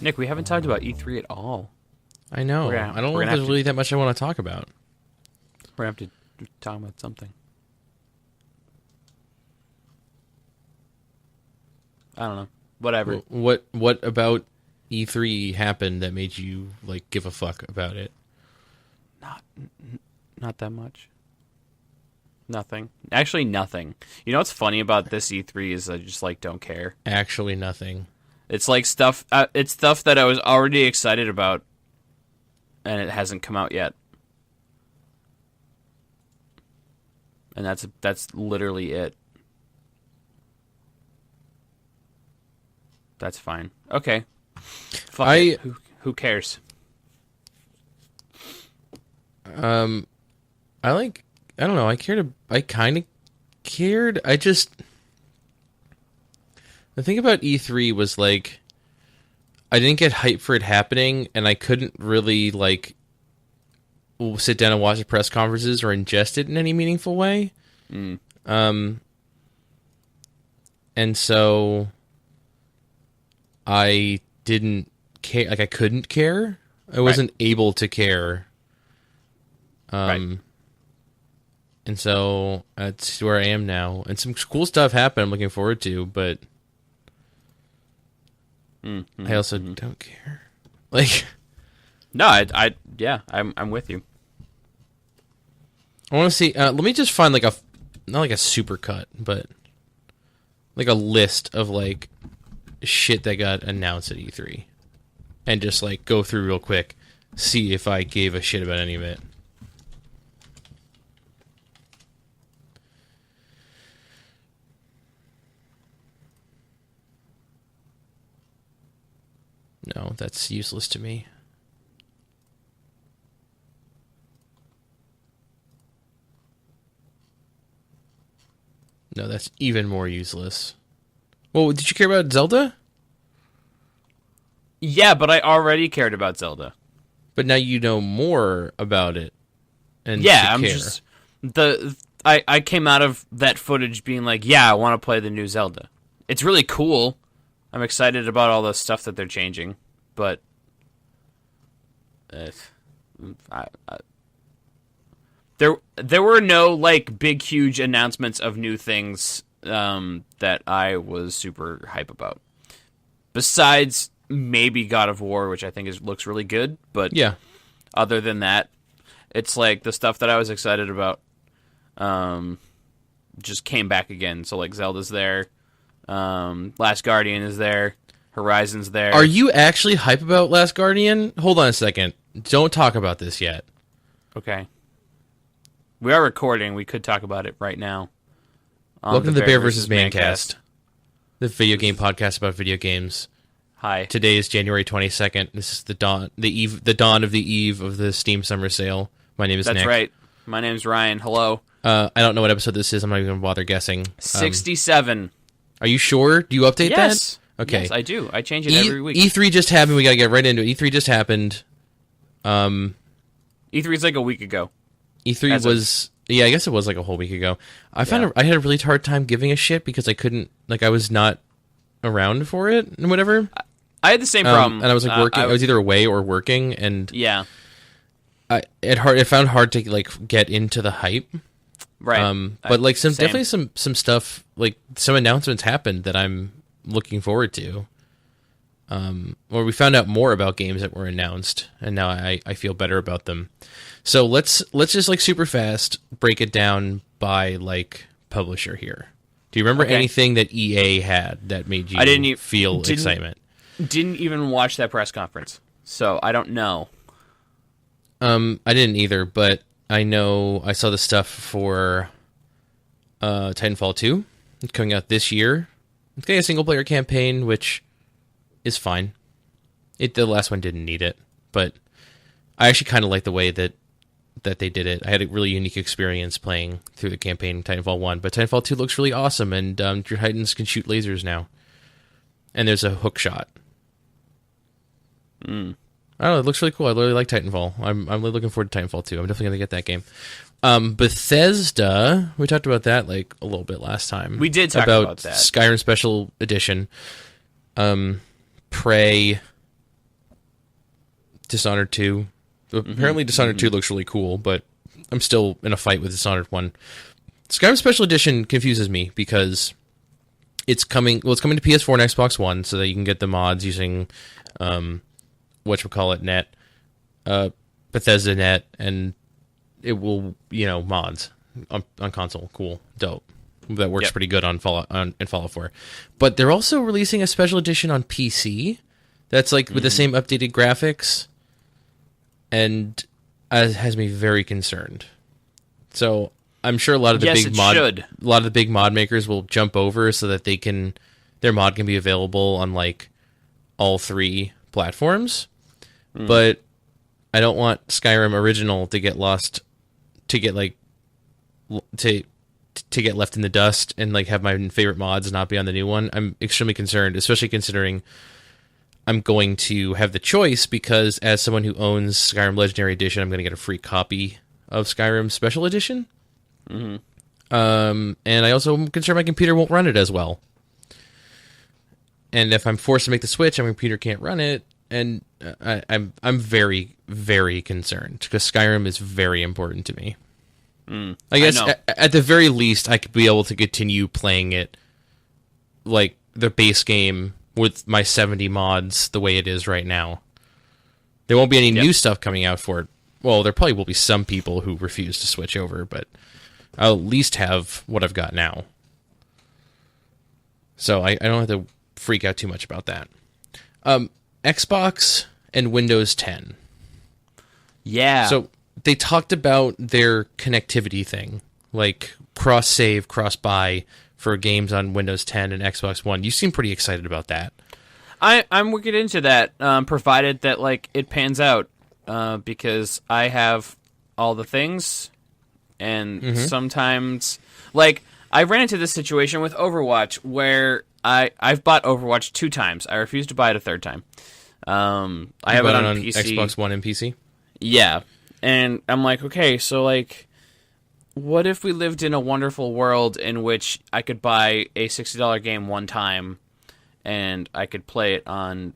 Nick, we haven't talked about E3 at all. I know. I don't know if there's really that much I want to talk about. We're going to have to talk about something. I don't know. Whatever. What about E3 happened that made you like give a fuck about it? Not that much. Nothing. Actually, nothing. You know what's funny about this E3 is I just like don't care. Actually, nothing. It's like stuff. It's stuff that I was already excited about, and it hasn't come out yet. And that's literally it. That's fine. Okay. Fuck it. Who cares? I don't know. I kind of cared. The thing about E3 was like, I didn't get hyped for it happening, and I couldn't really like sit down and watch the press conferences or ingest it in any meaningful way. And so I didn't care. Like I couldn't care. I wasn't able to care. And so that's where I am now. And some cool stuff happened I'm looking forward to, but I also don't care. Like, no, I'm with you. I want to see. Let me just find like not like a super cut, but like a list of like shit that got announced at E3, and just like go through real quick, see if I gave a shit about any of it. No, that's useless to me. No, that's even more useless. Well, did you care about Zelda? Yeah, but I already cared about Zelda. But now you know more about it. And yeah, I'm just I came out of that footage being like, yeah, I want to play the new Zelda. It's really cool. I'm excited about all the stuff that they're changing, but there were no like big huge announcements of new things that I was super hype about. Besides maybe God of War, which I think looks really good, but yeah. Other than that, it's like the stuff that I was excited about just came back again. So like Zelda's there. Last Guardian is there. Horizon's there. Are you actually hype about Last Guardian? Hold on a second. Don't talk about this yet. Okay. We are recording. We could talk about it right now. Welcome to the Bear vs. Mancast, the video game podcast about video games. Hi. Today is January 22nd. This is the dawn of the eve of the Steam Summer Sale. My name is Nick. That's right. My name's Ryan. Hello. I don't know what episode this is. I'm not even going to bother guessing. 67. Are you sure? Do you update that? Okay. Yes, I do. I change it every week. E3 just happened. We got to get right into it. E3 just happened. E3 is like a week ago. E3 was... Yeah, I guess it was like a whole week ago. I had a really hard time giving a shit because I couldn't... Like, I was not around for it and whatever. I had the same problem. And I was like working. I was either away or working, and... Yeah. It found hard to like get into the hype. Right. But like definitely some stuff, like some announcements happened that I'm looking forward to. Or we found out more about games that were announced, and now I feel better about them. So let's just like super fast break it down by like publisher here. Do you remember anything that EA had that made you feel excitement? Didn't even watch that press conference, so I don't know. I didn't either, but I know I saw the stuff for Titanfall 2. It's coming out this year. It's getting a single-player campaign, which is fine. The last one didn't need it, but I actually kind of like the way that they did it. I had a really unique experience playing through the campaign in Titanfall 1, but Titanfall 2 looks really awesome, and your Titans can shoot lasers now. And there's a hook shot. I don't know, it looks really cool. I really like Titanfall. I'm really looking forward to Titanfall 2. I'm definitely going to get that game. Bethesda, we talked about that like a little bit last time. We did talk about that. Skyrim Special Edition. Prey, Dishonored 2. Apparently Dishonored 2 looks really cool, but I'm still in a fight with Dishonored 1. Skyrim Special Edition confuses me because it's coming to PS4 and Xbox One, so that you can get the mods using whatchamacallit.net, Bethesda Net, and it will, mods on console. Cool. Dope. That works pretty good on Fallout 4. But they're also releasing a special edition on PC that's like with the same updated graphics, and has me very concerned. So I'm sure a lot of the big mod makers will jump over so that their mod can be available on like all 3 platforms. But I don't want Skyrim Original to get lost, to get left in the dust and like have my favorite mods not be on the new one. I'm extremely concerned, especially considering I'm going to have the choice, because as someone who owns Skyrim Legendary Edition, I'm going to get a free copy of Skyrim Special Edition. And I also am concerned my computer won't run it as well. And if I'm forced to make the switch, my computer can't run it, and I'm very, very concerned, because Skyrim is very important to me. I guess at the very least, I could be able to continue playing it like the base game with my 70 mods the way it is right now. There won't be any new stuff coming out for it. Well, there probably will be some people who refuse to switch over, but I'll at least have what I've got now. So I don't have to freak out too much about that. Xbox and Windows 10. Yeah. So they talked about their connectivity thing, like cross-save, cross-buy for games on Windows 10 and Xbox One. You seem pretty excited about that. I'm wicked into that, provided that like it pans out, because I have all the things, and sometimes, like, I ran into this situation with Overwatch where I've bought Overwatch 2 times. I refuse to buy it a third time. I have it on PC. Xbox One and PC? Yeah. And I'm like, okay, so like, what if we lived in a wonderful world in which I could buy a $60 game one time and I could play it on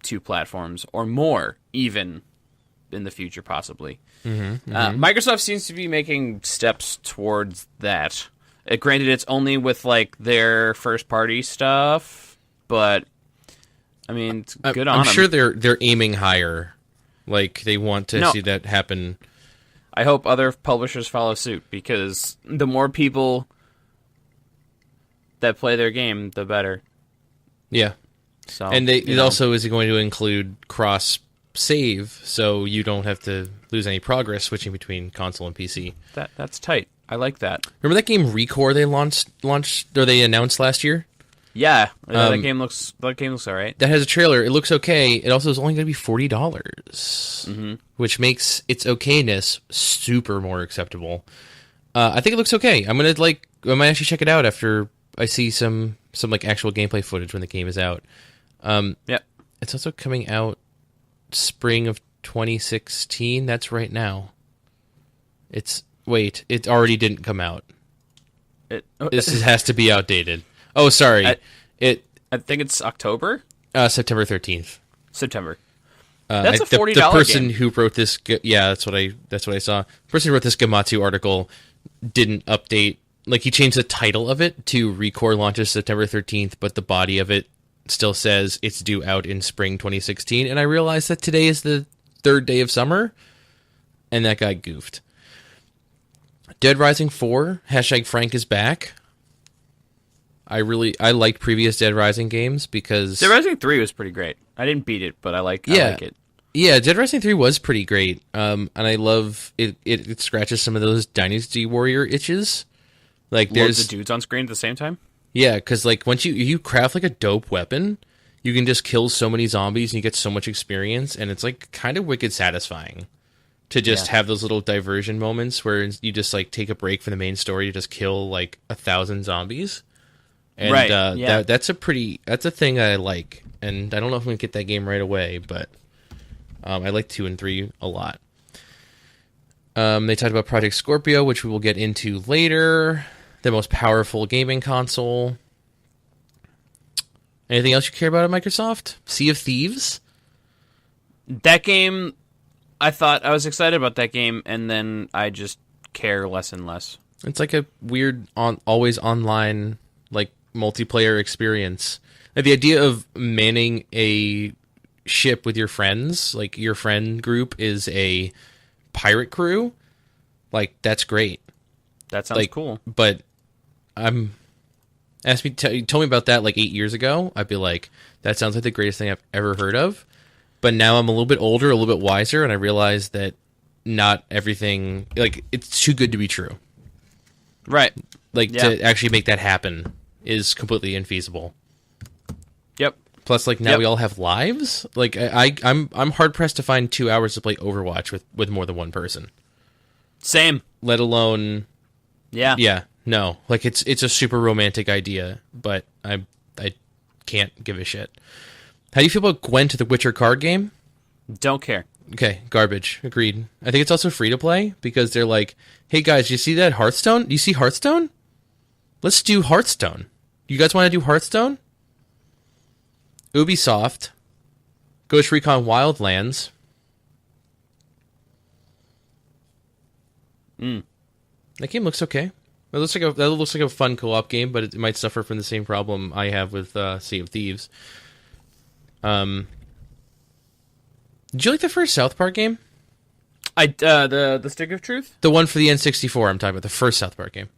2 platforms or more, even in the future, possibly. Microsoft seems to be making steps towards that. Granted, it's only with like their first-party stuff, but I mean, it's good on them. I'm sure they're aiming higher. Like, they want to see that happen. I hope other publishers follow suit, because the more people that play their game, the better. Yeah. So, and it also is going to include cross-save, so you don't have to lose any progress switching between console and PC. That's tight. I like that. Remember that game Recore they launched or they announced last year? Yeah, that game looks all right. That has a trailer. It looks okay. It also is only going to be $40, which makes its okayness super more acceptable. I think it looks okay. I might actually check it out after I see some like actual gameplay footage when the game is out. Yeah, it's also coming out spring of 2016. That's right now. It already didn't come out. This has to be outdated. Oh, sorry. I think it's October? September 13th. September. That's a $40 the person game. who wrote this, that's what I saw. The person who wrote this Gematsu article didn't update, like, he changed the title of it to Recore launches September 13th, but the body of it still says it's due out in spring 2016, and I realized that today is the 3rd day of summer, and that guy goofed. Dead Rising 4, #Frank is back. I liked previous Dead Rising games because Dead Rising 3 was pretty great. I didn't beat it, but I like it. Yeah, Dead Rising 3 was pretty great. And I love it. It scratches some of those Dynasty Warrior itches. Like, there's the dudes on screen at the same time. Yeah, because like once you craft like a dope weapon, you can just kill so many zombies and you get so much experience, and it's like kind of wicked satisfying to just have those little diversion moments where you just like take a break from the main story to just kill like 1,000 zombies. And that's a thing that I like, and I don't know if I'm gonna get that game right away, but I like 2 and 3 a lot. They talked about Project Scorpio, which we will get into later. The most powerful gaming console. Anything else you care about at Microsoft? Sea of Thieves? That game, I thought I was excited about that game, and then I just care less and less. It's like a weird always online like multiplayer experience. Like the idea of manning a ship with your friends, like your friend group is a pirate crew, like that's great. That sounds Like, cool. But told me about that like 8 years ago, I'd be like, that sounds like the greatest thing I've ever heard of. But now I'm a little bit older, a little bit wiser, and I realize that not everything, like, it's too good to be true. Right. Like, Yeah. to actually make that happen is completely infeasible. Yep. Plus, like, now Yep. we all have lives. Like, I'm hard pressed to find 2 hours to play Overwatch with more than one person. Same. Let alone, Yeah. yeah, no, like it's a super romantic idea, but I can't give a shit. How do you feel about Gwent to the Witcher card game? Don't care. Okay, garbage. Agreed. I think it's also free to play because they're like, hey guys, you see that Hearthstone? You see Hearthstone? Let's do Hearthstone. You guys want to do Hearthstone? Ubisoft, Ghost Recon Wildlands. That game looks okay. That looks like a fun co-op game, but it might suffer from the same problem I have with Sea of Thieves. Did you like the first South Park game? The Stick of Truth? The one for the N64, I'm talking about. The first South Park game.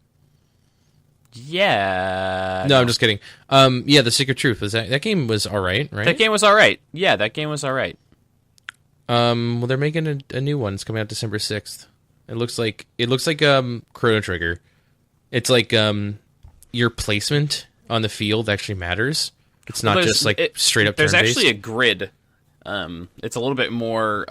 Yeah. No, I'm just kidding. Yeah, the Stick of Truth. That game was alright, right? That game was alright. Yeah, that game was alright. Well, they're making a new one. It's coming out December 6th. It looks like Chrono Trigger. It's like your placement on the field actually matters. It's not just like straight up There's turn-based. actually a grid. It's a little bit more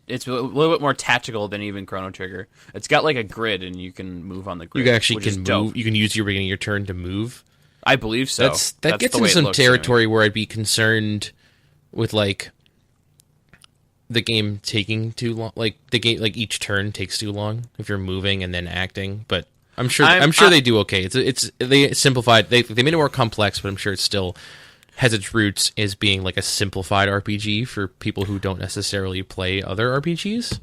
it's a little bit more tactical than even Chrono Trigger. It's got like a grid and you can move on the grid. You actually which is can dope. move. You can use your beginning of your turn to move. I believe so. That gets the way into it some looks territory where I'd be concerned with like the game taking too long. Like the game, like each turn takes too long if you're moving and then acting. But I'm sure they do okay. They simplified. They made it more complex, but I'm sure it still has its roots as being like a simplified RPG for people who don't necessarily play other RPGs.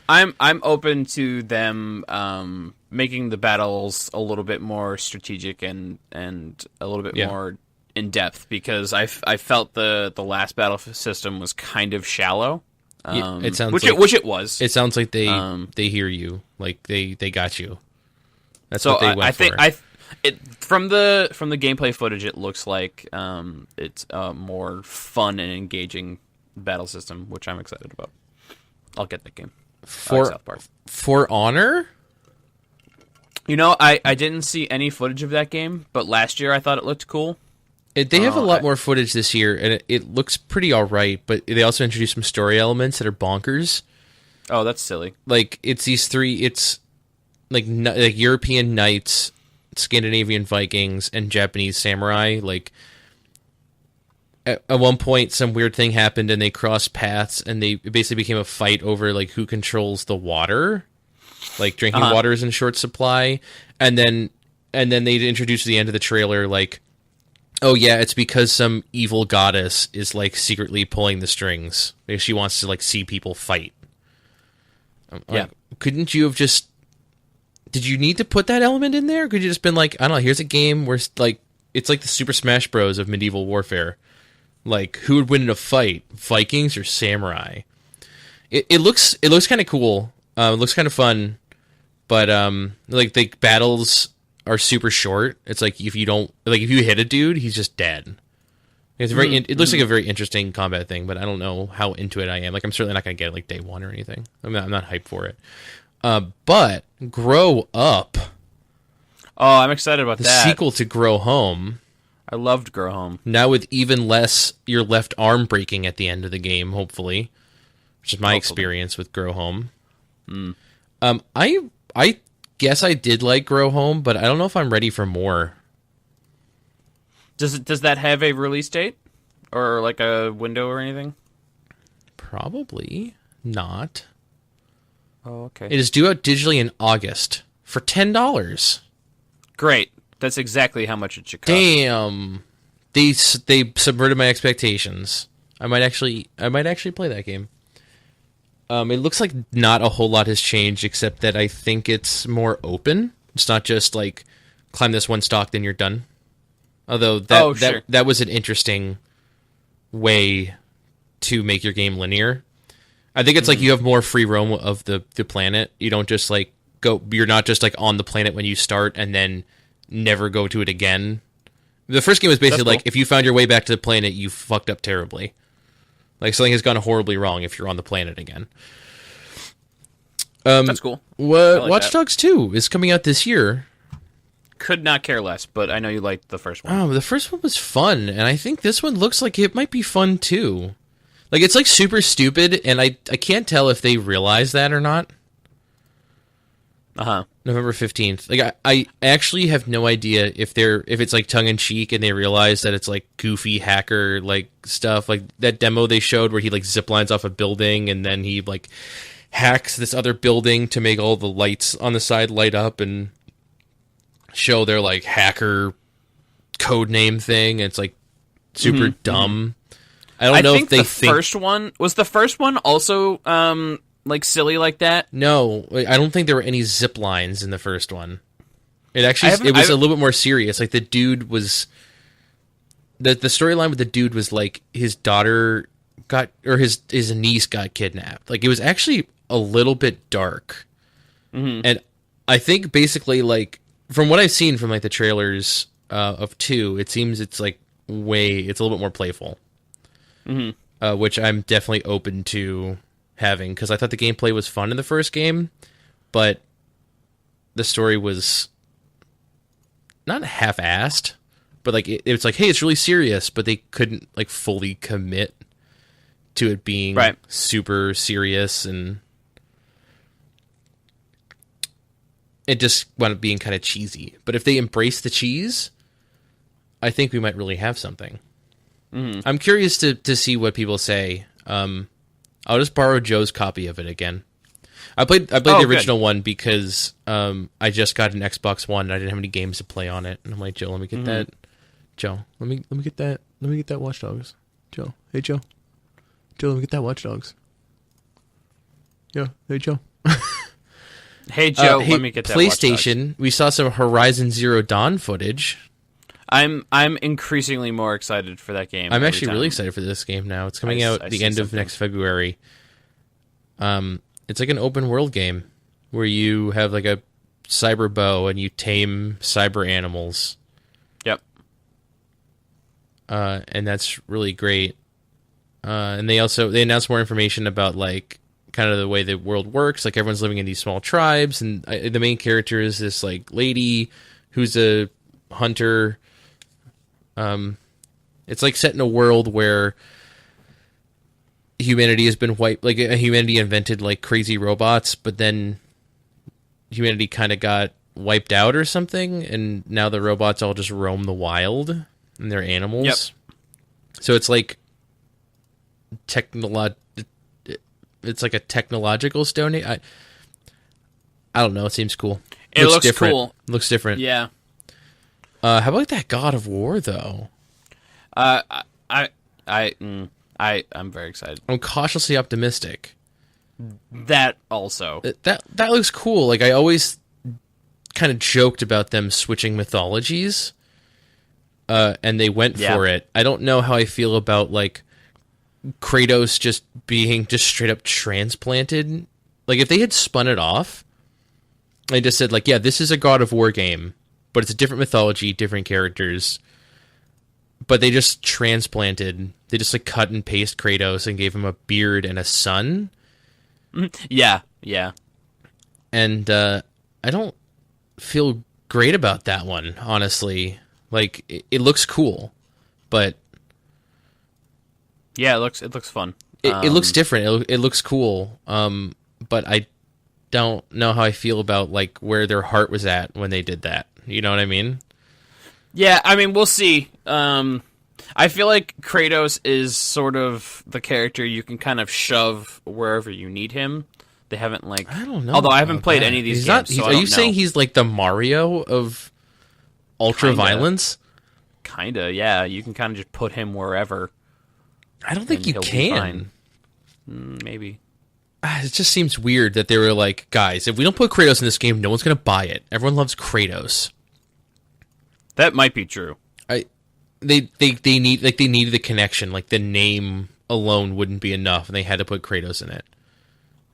I'm open to them making the battles a little bit more strategic and a little bit more in depth, because I felt the last battle system was kind of shallow. It sounds which it was. It sounds like they hear you, like they got you. That's so what they went for. From the gameplay footage, it looks like it's a more fun and engaging battle system, which I'm excited about. I'll get that game. South Park. For Honor? You know, I didn't see any footage of that game, but last year I thought it looked cool. They have a lot more footage this year, and it looks pretty alright, but they also introduced some story elements that are bonkers. Oh, that's silly. Like, it's these three, it's like European knights, Scandinavian Vikings, and Japanese samurai. Like, at one point, some weird thing happened, and they crossed paths, and it basically became a fight over, like, who controls the water. Like, drinking water is in short supply. And then they introduced at the end of the trailer, like, oh yeah, it's because some evil goddess is like secretly pulling the strings because she wants to like see people fight. Yeah. Couldn't you have just? Did you need to put that element in there? Could you just been like, I don't know, here's a game where like it's like the Super Smash Bros. Of medieval warfare. Like, who would win in a fight, Vikings or samurai? It looks kind of cool. It looks kind of fun, but like the battles are super short. It's like if you hit a dude, he's just dead. It's it looks like a very interesting combat thing, but I don't know how into it I am. Like, I'm certainly not going to get it like day one or anything. I'm not hyped for it. But Grow Up. Oh, I'm excited about the that. The sequel to Grow Home. I loved Grow Home. Now with even less your left arm breaking at the end of the game, hopefully. Which is my experience with Grow Home. I guess I did like Grow Home, but I don't know if I'm ready for more. Does that have a release date? Or like a window or anything? Probably not. Oh, okay. It is due out digitally in August for $10. Great. That's exactly how much it should cost. Damn. They subverted my expectations. I might actually play that game. It looks like not a whole lot has changed, except that I think it's more open. It's not just like climb this one stalk, then you're done. Although that was an interesting way to make your game linear. I think it's like you have more free roam of the planet. You don't just like go. You're not just like on the planet when you start and then never go to it again. The first game was basically That's cool. like if you found your way back to the planet, you fucked up terribly. Like something has gone horribly wrong if you're on the planet again. That's cool. Watch Dogs 2 is coming out this year. Could not care less, but I know you liked the first one. Oh, the first one was fun, and I think this one looks like it might be fun too. Like it's like super stupid, and I can't tell if they realize that or not. November 15th. Like I actually have no idea if it's like tongue in cheek and they realize that it's like goofy hacker like stuff. Like that demo they showed where he like zip lines off a building and then he like hacks this other building to make all the lights on the side light up and show their like hacker code name thing. It's like super dumb. I don't know if they think first one was the first one also like silly like that. No, I don't think there were any zip lines in the first one. It was a little bit more serious. Like the dude was the storyline with the dude was like his daughter got or his niece got kidnapped. Like it was actually a little bit dark. And I think basically like from what I've seen from like the trailers of 2, it seems it's like it's a little bit more playful. Which I'm definitely open to having because I thought the gameplay was fun in the first game, but the story was not half-assed, but like it's like, hey, it's really serious, but they couldn't like fully commit to it being super serious, and it just wound up being kind of cheesy. But if they embrace the cheese, I think we might really have something. I'm curious to see what people say. I'll just borrow Joe's copy of it again. I played the original one because I just got an Xbox One and I didn't have any games to play on it. And I'm like, Joe, let me get that. Joe, let me get that. Let me get that Watch Dogs. Joe, hey Joe. Joe, let me get that Watch Dogs. Yeah, hey Joe. Hey Joe, let me get that Watch Dogs. PlayStation. We saw some Horizon Zero Dawn footage. I'm increasingly more excited for that game. I'm actually really excited for this game now. It's coming out the end of next February. It's like an open world game where you have like a cyber bow and you tame cyber animals. Yep. And that's really great. And they announced more information about like kind of the way the world works. Like everyone's living in these small tribes, and the main character is this like lady who's a hunter. It's like set in a world where humanity has been wiped. Like humanity invented like crazy robots, but then humanity kind of got wiped out or something, and now the robots all just roam the wild and they're animals. Yep. So it's like it's like a technological Stone Age. I don't know. It seems cool. It looks different. cool. Looks different. Yeah. How about that God of War though? I'm very excited. I'm cautiously optimistic. That also. That looks cool. Like I always kind of joked about them switching mythologies. And they went for it. I don't know how I feel about like Kratos just being just straight up transplanted. Like if they had spun it off, I just said like, yeah, this is a God of War game, but it's a different mythology, different characters. But they just transplanted. They just like cut and paste Kratos and gave him a beard and a son. Yeah. And I don't feel great about that one, honestly. Like it looks cool, but yeah, it looks fun. It looks different. It looks cool. But I don't know how I feel about like where their heart was at when they did that. You know what I mean? Yeah, I mean, we'll see. I feel like Kratos is sort of the character you can kind of shove wherever you need him. They haven't like I don't know. Although I haven't played any of these games. Are you saying he's like the Mario of ultra violence? Kinda, yeah. You can kind of just put him wherever. I don't think and you he'll be can. fine. Maybe. It just seems weird that they were like, guys, if we don't put Kratos in this game, no one's gonna buy it. Everyone loves Kratos. That might be true. They needed the connection. Like the name alone wouldn't be enough, and they had to put Kratos in it.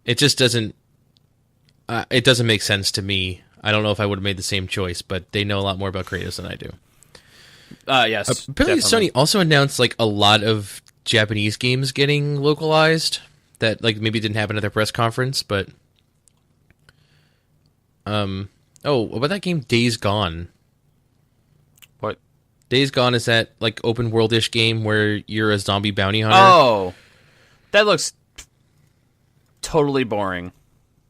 It just doesn't. It doesn't make sense to me. I don't know if I would have made the same choice, but they know a lot more about Kratos than I do. Yes. Apparently, definitely. Sony also announced like a lot of Japanese games getting localized. That like maybe didn't happen at their press conference, but oh, what about that game Days Gone? What? Days Gone is that like open world-ish game where you're a zombie bounty hunter. Oh, that looks totally boring.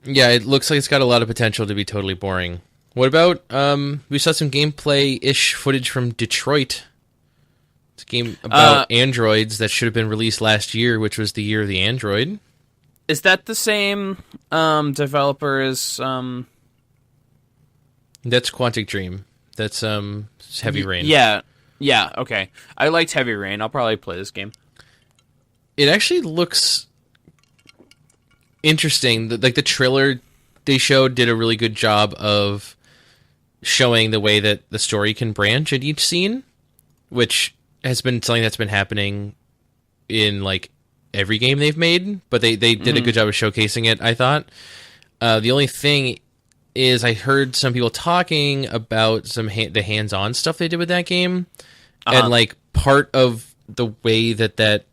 Yeah, it looks like it's got a lot of potential to be totally boring. What about we saw some gameplay-ish footage from Detroit. It's a game about androids that should have been released last year, which was the year of the android. Is that the same developer as That's Quantic Dream. That's Heavy Rain. Yeah. Okay. I liked Heavy Rain. I'll probably play this game. It actually looks interesting. Like the trailer they showed did a really good job of showing the way that the story can branch at each scene, which has been something that's been happening in like every game they've made, but they did a good job of showcasing it, I thought. The only thing is I heard some people talking about some the hands-on stuff they did with that game, and like part of the way that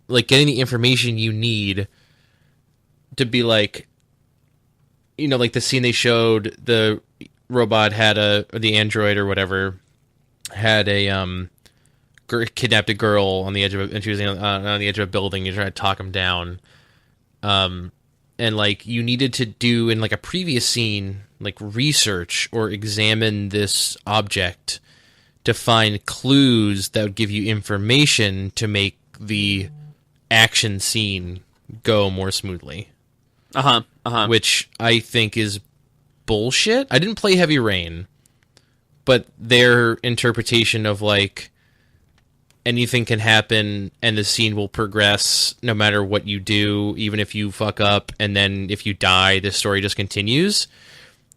like getting the information you need to be like, you know, like the scene they showed, the robot had or the android or whatever had a kidnapped a girl on the edge of and she was on the edge of a building. You try to talk him down, and like you needed to do in like a previous scene like research or examine this object to find clues that would give you information to make the action scene go more smoothly. Which I think is bullshit. I didn't play Heavy Rain, but their interpretation of like anything can happen and the scene will progress no matter what you do, even if you fuck up, and then if you die, the story just continues.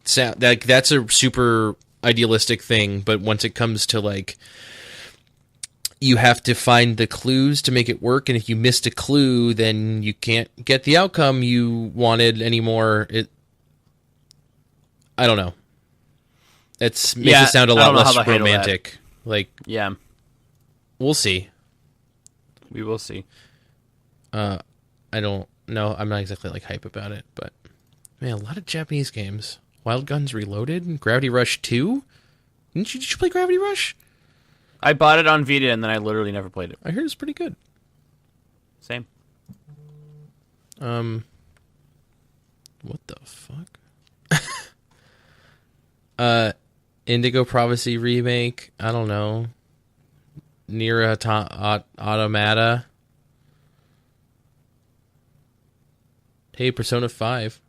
So that's a super idealistic thing, but once it comes to like you have to find the clues to make it work, and if you missed a clue, then you can't get the outcome you wanted anymore. I don't know. Makes it sound a lot less romantic. Like, yeah, we'll see. We will see. I don't know. I'm not exactly like hype about it, but man, a lot of Japanese games. Wild Guns Reloaded, Gravity Rush 2. Did you play Gravity Rush? I bought it on Vita and then I literally never played it. I heard it's pretty good. Same. What the fuck? Indigo Prophecy remake. I don't know. Nier Automata. Hey, Persona 5.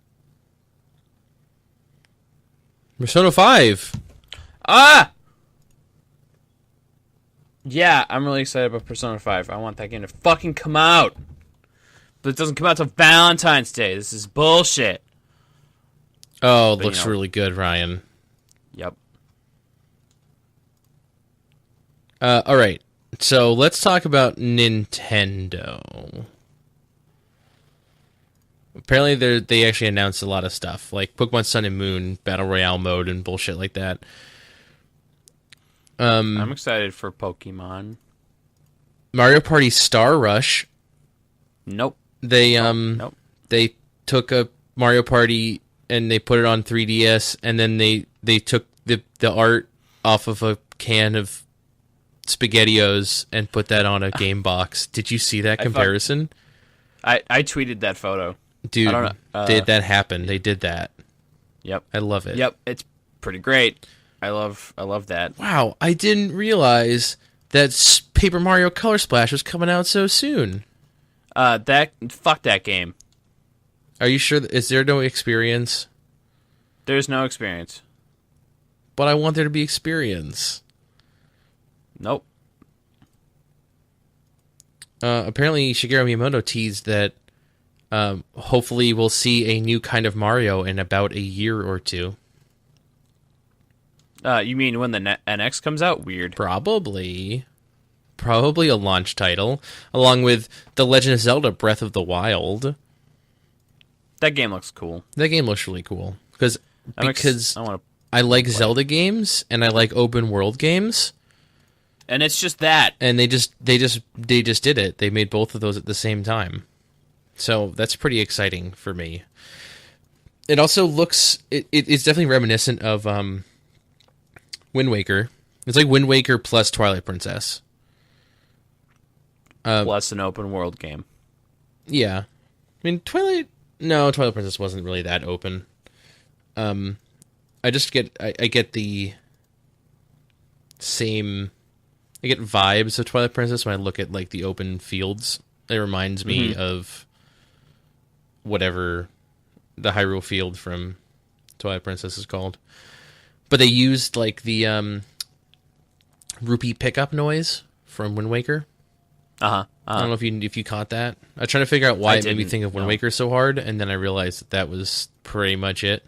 Persona 5. Ah! Yeah, I'm really excited about Persona 5. I want that game to fucking come out. But it doesn't come out till Valentine's Day. This is bullshit. Oh, it looks really good, Ryan. Yep. All right. So let's talk about Nintendo. Apparently, they actually announced a lot of stuff, like Pokemon Sun and Moon Battle Royale mode and bullshit like that. I'm excited for Pokemon. Mario Party Star Rush. Nope. They Nope. they took a Mario Party and they put it on 3DS, and then they took the art off of a can of SpaghettiOs and put that on a game box. Did you see that comparison? I tweeted that photo. Dude, I don't know. did that happen? They did that. Yep. I love it. Yep, it's pretty great. I love that. Wow, I didn't realize that Paper Mario Color Splash was coming out so soon. Fuck that game. Are you sure? Is there no experience? There's no experience. But I want there to be experience. Nope. apparently Shigeru Miyamoto teased that hopefully we'll see a new kind of Mario in about a year or two. You mean when the NX comes out? Weird. Probably a launch title, along with The Legend of Zelda Breath of the Wild. That game looks cool. That game looks really cool. Because I I like Zelda games, and I like open world games. And it's just that. And they just did it. They made both of those at the same time. So that's pretty exciting for me. It also looks... It's definitely reminiscent of Wind Waker. It's like Wind Waker plus Twilight Princess. Plus an open world game. Yeah. I mean, Twilight Princess wasn't really that open. I get the same... I get vibes of Twilight Princess when I look at like the open fields. It reminds me of whatever the Hyrule Field from Twilight Princess is called. But they used like the rupee pickup noise from Wind Waker. I don't know if you caught that. I was trying to figure out why it made me think of Wind Waker so hard, and then I realized that was pretty much it.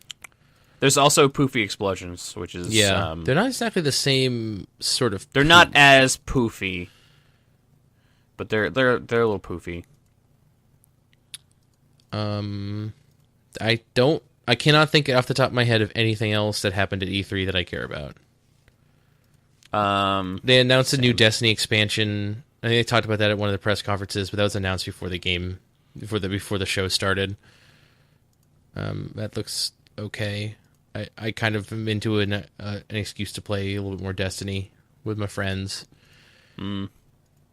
There's also poofy explosions, which is they're not exactly the same sort of. They're not as poofy, but they're a little poofy. I cannot think off the top of my head of anything else that happened at E3 that I care about. They announced a new Destiny expansion. I think they talked about that at one of the press conferences, but that was announced before the show started. That looks okay. I kind of am into an excuse to play a little bit more Destiny with my friends. And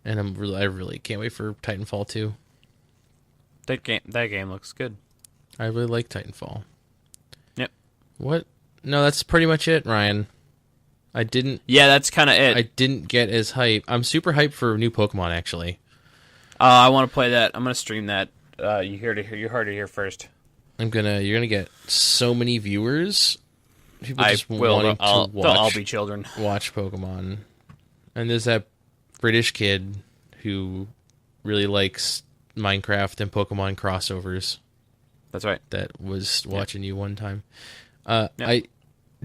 I really can't wait for Titanfall 2. That game looks good. I really like Titanfall. Yep. What? No, that's pretty much it, Ryan. Yeah, that's kind of it. I didn't get as hype. I'm super hyped for new Pokemon, actually. I want to play that. I'm gonna stream that. You heard it here first. You're gonna get so many viewers. People just will. They'll all be children. Watch Pokemon. And there's that British kid who really likes Minecraft and Pokemon crossovers. That's right. That was watching you one time.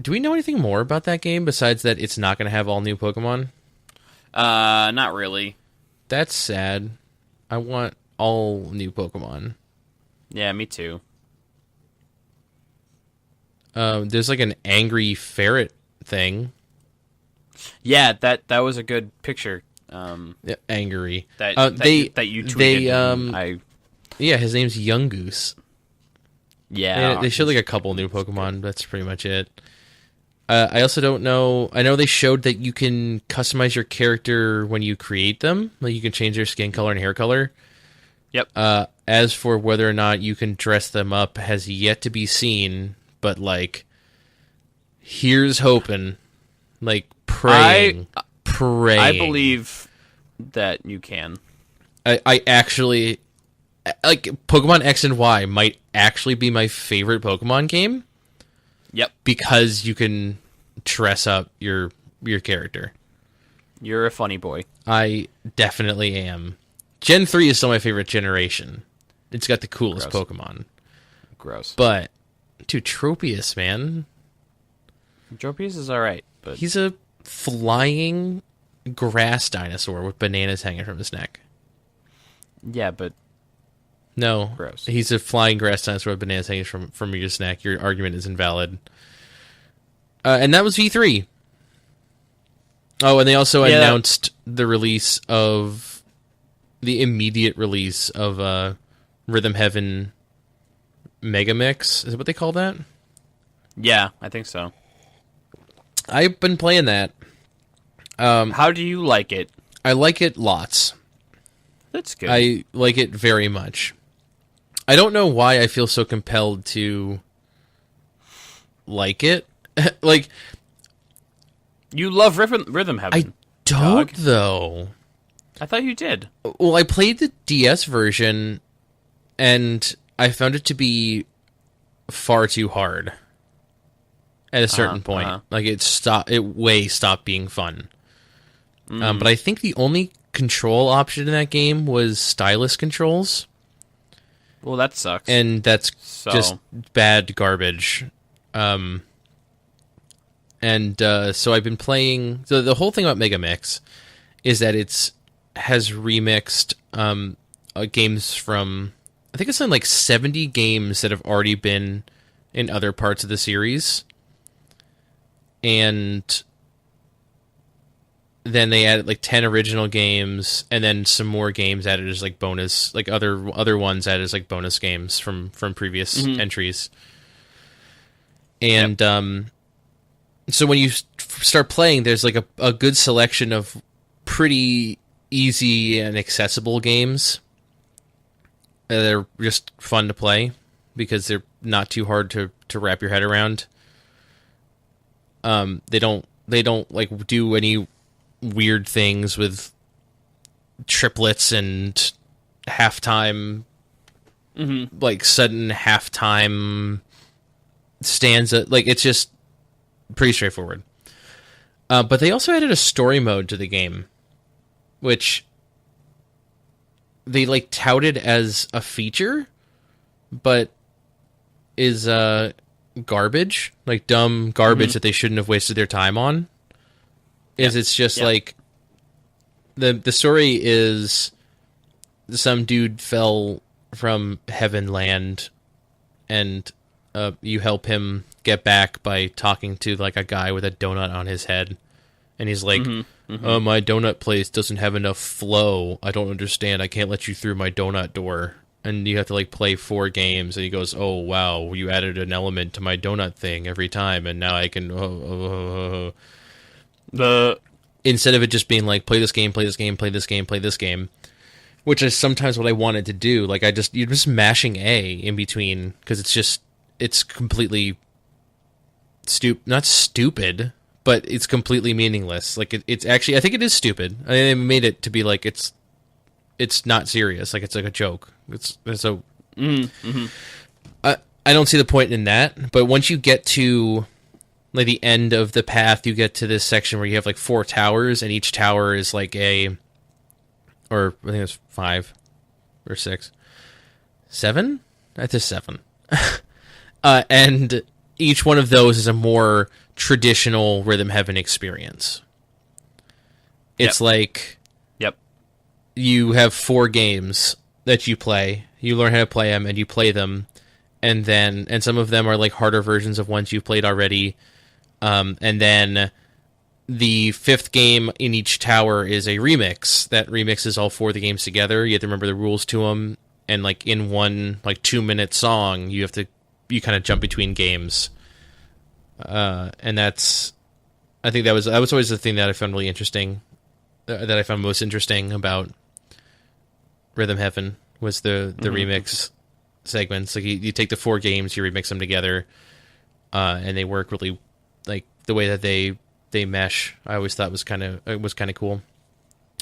Do we know anything more about that game besides that it's not going to have all new Pokemon? Not really. That's sad. I want all new Pokemon. Yeah, me too. There's like an angry ferret thing. Yeah, that was a good picture. Yeah, angry. That you tweeted. Yeah, his name's Yungoos. Yeah, they showed like a couple new Pokemon. That's pretty much it. I also don't know. I know they showed that you can customize your character when you create them. Like you can change their skin color and hair color. Yep. As for whether or not you can dress them up has yet to be seen. But like, here's hoping. Like praying. I believe that you can. I actually like Pokemon X and Y might actually be my favorite Pokemon game. Yep. Because you can dress up your character. You're a funny boy. I definitely am. Gen 3 is still my favorite generation. It's got the coolest Pokemon. Gross. But, dude, Tropius, man. Tropius is alright, but... He's a flying grass dinosaur with bananas hanging from his neck. Yeah, but... No, gross. He's a flying grass dinosaur with bananas hanging from your neck. Your argument is invalid. And that was V3. Oh, and they also announced the immediate release of Rhythm Heaven Mega Mix. Is that what they call that? Yeah, I think so. I've been playing that. How do you like it? I like it lots. That's good. I like it very much. I don't know why I feel so compelled to like it. Like, you love Rhythm Heaven. I don't, though. I thought you did. Well, I played the DS version, and I found it to be far too hard at a certain point. Like, it stopped being fun. But I think the only control option in that game was stylus controls, Well, that sucks. and that's So- just bad garbage. So I've been playing. So the whole thing about Megamix is that has remixed games from, I think it's on like 70 games that have already been in other parts of the series, and then they added like 10 original games, and then some more games added as like bonus, like other ones added as like bonus games from previous entries. And so when you start playing, there's like a good selection of pretty easy and accessible games that are just fun to play because they're not too hard to wrap your head around. They don't like do any weird things with triplets and halftime, like sudden halftime stanza. Like, it's just pretty straightforward. But they also added a story mode to the game, which they like touted as a feature, but is garbage, like dumb garbage that they shouldn't have wasted their time on. It's just like the story is some dude fell from heaven land, and you help him get back by talking to like a guy with a donut on his head, and he's like, "Oh, my donut place doesn't have enough flow. I don't understand. I can't let you through my donut door." And you have to like play 4 games, and he goes, "Oh wow, you added an element to my donut thing every time, and now I can." Instead of it just being like, play this game, play this game, play this game, play this game, which is sometimes what I wanted to do. Like, you're just mashing A in between, because it's completely not stupid, but it's completely meaningless. Like, it's actually, I think it is stupid. I mean, they made it to be like, it's not serious. Like, it's like a joke. It's so, I don't see the point in that, but once you get to like the end of the path, you get to this section where you have like 4 towers, and each tower is like or I think it's 5 or 6, 7. I think 7. And each one of those is a more traditional Rhythm Heaven experience. It's like, you have 4 games that you play. You learn how to play them, and you play them, and some of them are like harder versions of ones you've played already. And then the 5th game in each tower is a remix that remixes all 4 of the games together. You have to remember the rules to them, and like in one like 2-minute song, you kind of jump between games. And I think that was always the thing that I found really interesting, that I found most interesting about Rhythm Heaven was the remix segments. Like, you take the 4 games, you remix them together, and they work really, like, the way that they mesh. I always thought was kind of cool.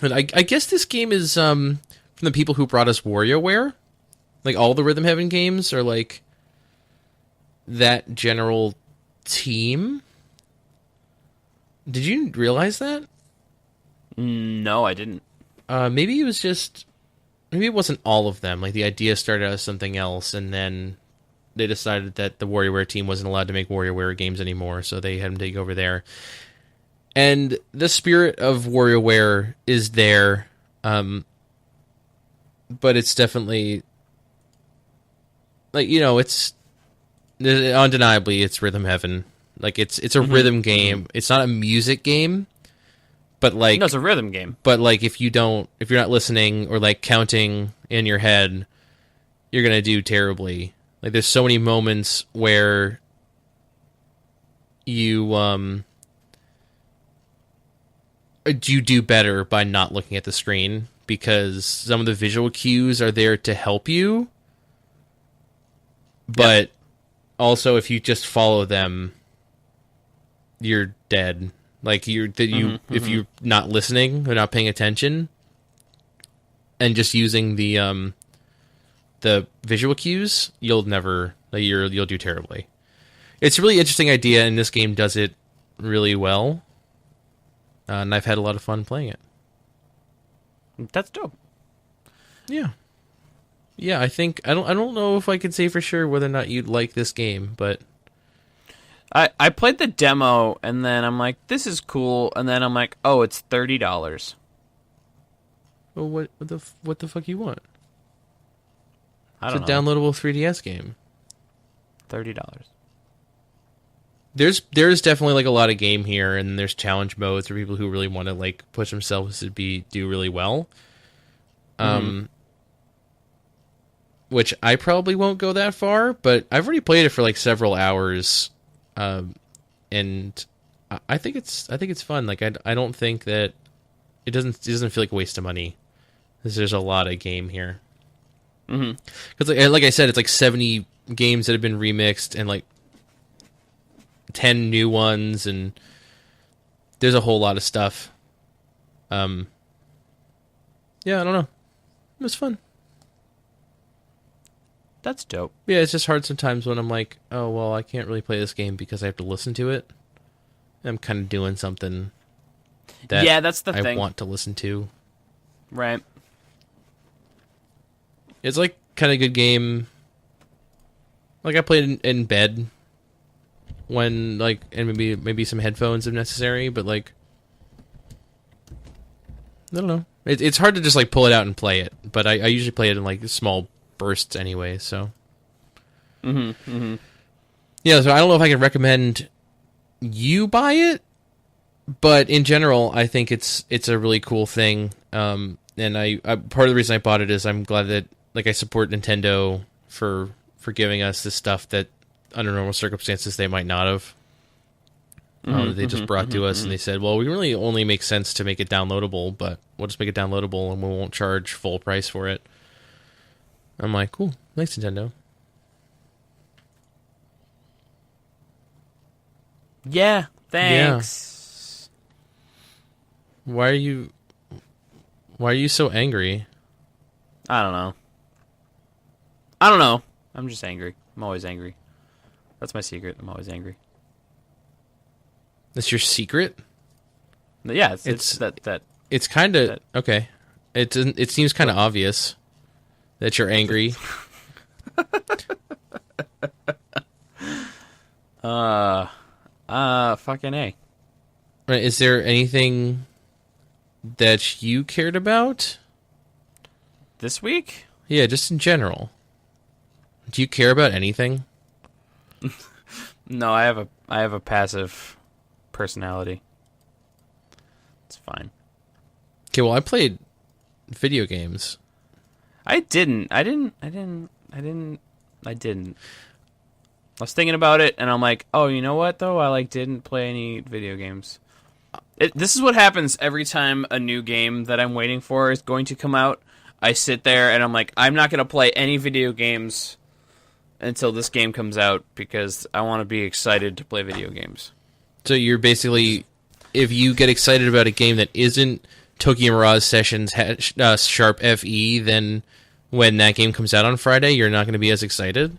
And I guess this game is from the people who brought us WarioWare. Like, all the Rhythm Heaven games are like that general team. Did you realize that? No, I didn't. Maybe it wasn't all of them. Like, the idea started as something else, and then they decided that the WarioWare team wasn't allowed to make WarioWare games anymore, so they had them take over there. And the spirit of WarioWare is there, but it's definitely, like, it's undeniably it's Rhythm Heaven. Like, it's a rhythm game. It's not a music game, but like, no, it's a rhythm game. But like, if you're not listening or like counting in your head, you're gonna do terribly. Like, there's so many moments where you do better by not looking at the screen, because some of the visual cues are there to help you, but also if you just follow them, you're dead. Like, if you're not listening or not paying attention and just using the visual cues, you'll do terribly. It's a really interesting idea, and this game does it really well. And I've had a lot of fun playing it. That's dope. Yeah. Yeah, I think I don't know if I could say for sure whether or not you'd like this game, but I played the demo, and then I'm like, this is cool, and then I'm like, oh, it's $30. well, what the fuck you want? I It's a don't know. downloadable 3DS game. $30. There's definitely like a lot of game here, and there's challenge modes for people who really want to like push themselves to do really well. Which I probably won't go that far, but I've already played it for like several hours, and I think it's fun. Like I don't think that it doesn't feel like a waste of money, because there's a lot of game here. Because like I said, it's like 70 games that have been remixed and like 10 new ones, and there's a whole lot of stuff. Yeah, I don't know. It was fun. That's dope. Yeah, it's just hard sometimes when I'm like, oh, well, I can't really play this game because I have to listen to it. I'm kind of doing something that Yeah, that's the I thing. want to listen to. Right. It's like kind of good game. Like I played in bed when like, and maybe some headphones if necessary, but like, I don't know. It's hard to just like pull it out and play it, but I usually play it in like small bursts anyway. So yeah, so I don't know if I can recommend you buy it, but in general, I think it's a really cool thing. And I part of the reason I bought it is I'm glad that like I support Nintendo for giving us this stuff that under normal circumstances they might not have. They just brought to us and they said, well, we really only make sense to make it downloadable, but we'll just make it downloadable and we won't charge full price for it. I'm like, cool, thanks Nintendo. Yeah, thanks. Why are you so angry? I don't know. I'm just angry. I'm always angry. That's my secret. I'm always angry. That's your secret? Yeah, it's that. It's kind of okay. It seems kind of obvious that you're angry. Fucking A. Right, is there anything that you cared about? This week? Yeah, just in general. Do you care about anything? No, I have a passive personality. It's fine. Okay, well, I played video games. I didn't. I was thinking about it, and I'm like, oh, you know what, though? I didn't play any video games. This is what happens every time a new game that I'm waiting for is going to come out. I sit there, and I'm like, I'm not going to play any video games until this game comes out, because I want to be excited to play video games. So you're basically, if you get excited about a game that isn't Tokyo Mirage Sessions Sharp FE, then when that game comes out on Friday, you're not going to be as excited?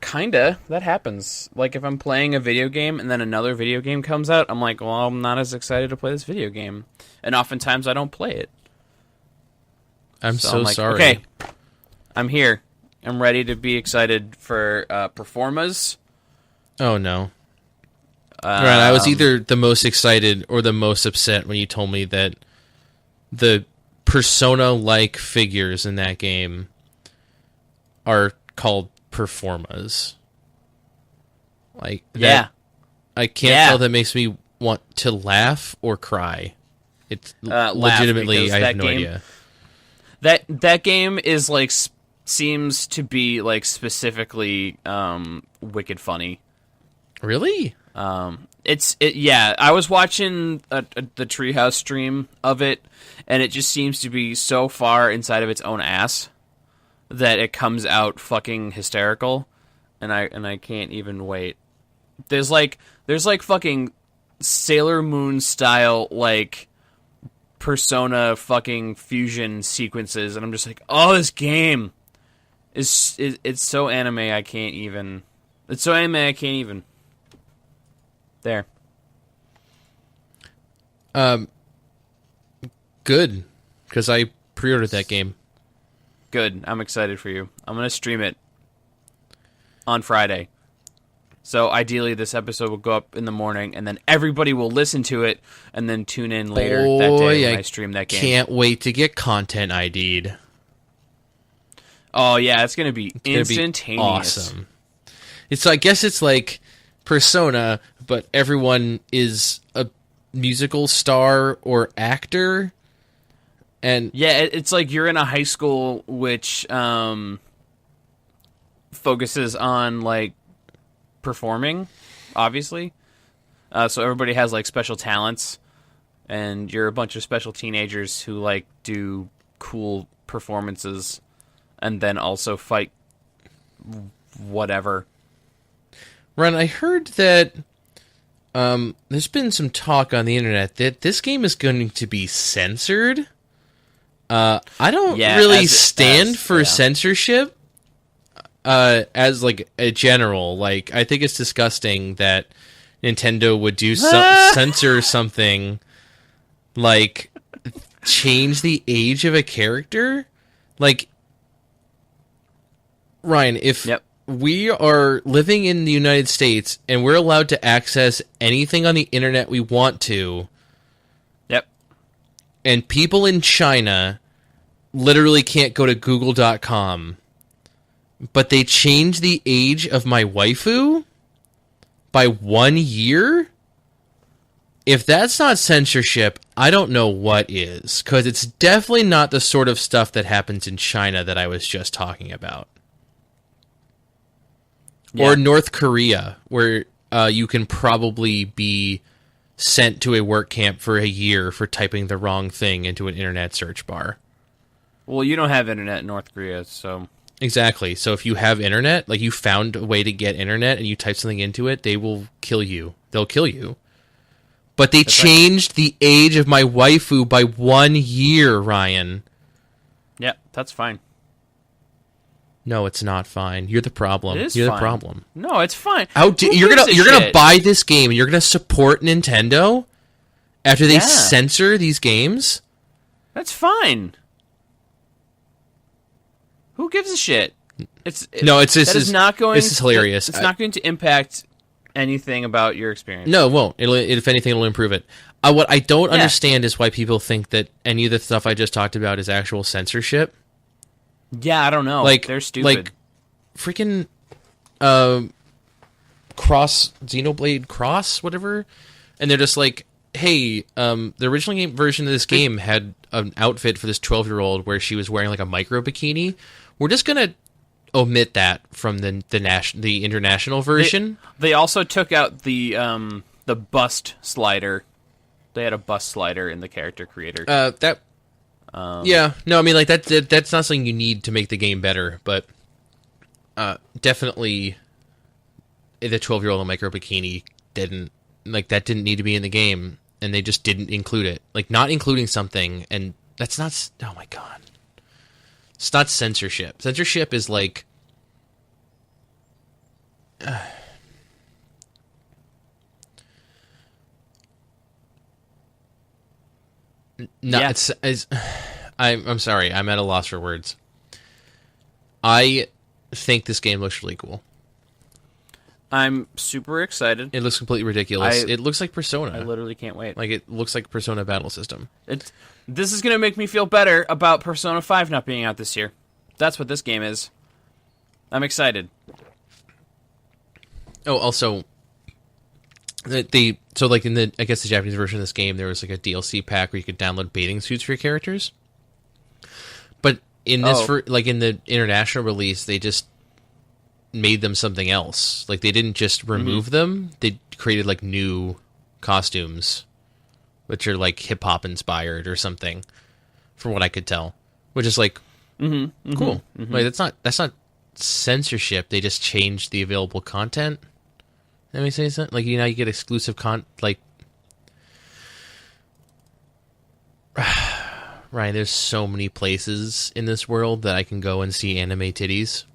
Kinda. That happens. Like, if I'm playing a video game and then another video game comes out, I'm like, well, I'm not as excited to play this video game. And oftentimes I don't play it. I'm so like, sorry. Okay, I'm here. I'm ready to be excited for Performas. Oh, no. Right, I was either the most excited or the most upset when you told me that the Persona-like figures in that game are called Performas. Like, that, Yeah. I can't tell if that makes me want to laugh or cry. It's Laugh, legitimately, because I have that no game- idea. That game is seems to be specifically wicked funny. Really? Yeah, I was watching the Treehouse stream of it, and it just seems to be so far inside of its own ass that it comes out fucking hysterical, and I can't even wait. There's fucking Sailor Moon style Persona fucking fusion sequences, and I'm just like, oh, this game is it's so anime I can't even. It's so anime I can't even. There. Good. because I pre-ordered that game. Good. I'm excited for you. I'm going to stream it on Friday. So ideally this episode will go up in the morning, and then everybody will listen to it and then tune in later that day when I stream that game. Can't wait to get content ID'd. Oh, yeah, it's going to be instantaneous. Be awesome. I guess it's like Persona, but everyone is a musical star or actor. And yeah, it's like you're in a high school which focuses on like performing, obviously. So everybody has like special talents, and you're a bunch of special teenagers who like do cool performances and then also fight whatever. Ron, I heard that there's been some talk on the internet that this game is going to be censored. I don't really stand for censorship as like a general. Like, I think it's disgusting that Nintendo would do censor something like change the age of a character. Like, Ryan, if we are living in the United States and we're allowed to access anything on the internet we want to, and people in China literally can't go to Google.com, but they change the age of my waifu by 1 year? If that's not censorship, I don't know what is, because it's definitely not the sort of stuff that happens in China that I was just talking about. Yeah. Or North Korea, where you can probably be sent to a work camp for a year for typing the wrong thing into an internet search bar. Well, you don't have internet in North Korea, so... Exactly. So if you have internet, like you found a way to get internet and you type something into it, they will kill you. They'll kill you. But they changed the age of my waifu by 1 year, Ryan. Yeah, that's fine. No, it's not fine. You're the problem. You're the problem. No, it's fine. You're gonna buy this game and you're gonna support Nintendo after they censor these games? That's fine. Who gives a shit? This is hilarious. It's not going to impact anything about your experience. No, it won't. If anything, it'll improve it. What I don't understand is why people think that any of the stuff I just talked about is actual censorship. Yeah, I don't know. Like, they're stupid. Like, freaking Xenoblade Cross, whatever. And they're just like, hey, the original version of this game had an outfit for this 12-year-old where she was wearing like a micro bikini. We're just going to omit that from the international version. They also took out the bust slider. They had a bust slider in the character creator. Yeah, no, I mean, like, that's not something you need to make the game better, but definitely the 12-year-old in micro bikini didn't need to be in the game, and they just didn't include it. Like, not including something, and that's not, oh my god. It's not censorship. Censorship is like... I'm sorry. I'm at a loss for words. I think this game looks really cool. I'm super excited. It looks completely ridiculous. It looks like Persona. I literally can't wait. Like, it looks like Persona battle system. This is going to make me feel better about Persona 5 not being out this year. That's what this game is. I'm excited. Oh, also... So like in the Japanese version of this game, there was like a DLC pack where you could download bathing suits for your characters. But in this, in the international release, they just made them something else. Like, they didn't just remove them; they created like new costumes, which are like hip hop inspired or something, from what I could tell. Which is like cool. Like, that's not censorship. They just changed the available content. Let me say something. Like, you get exclusive Ryan, there's so many places in this world that I can go and see anime titties.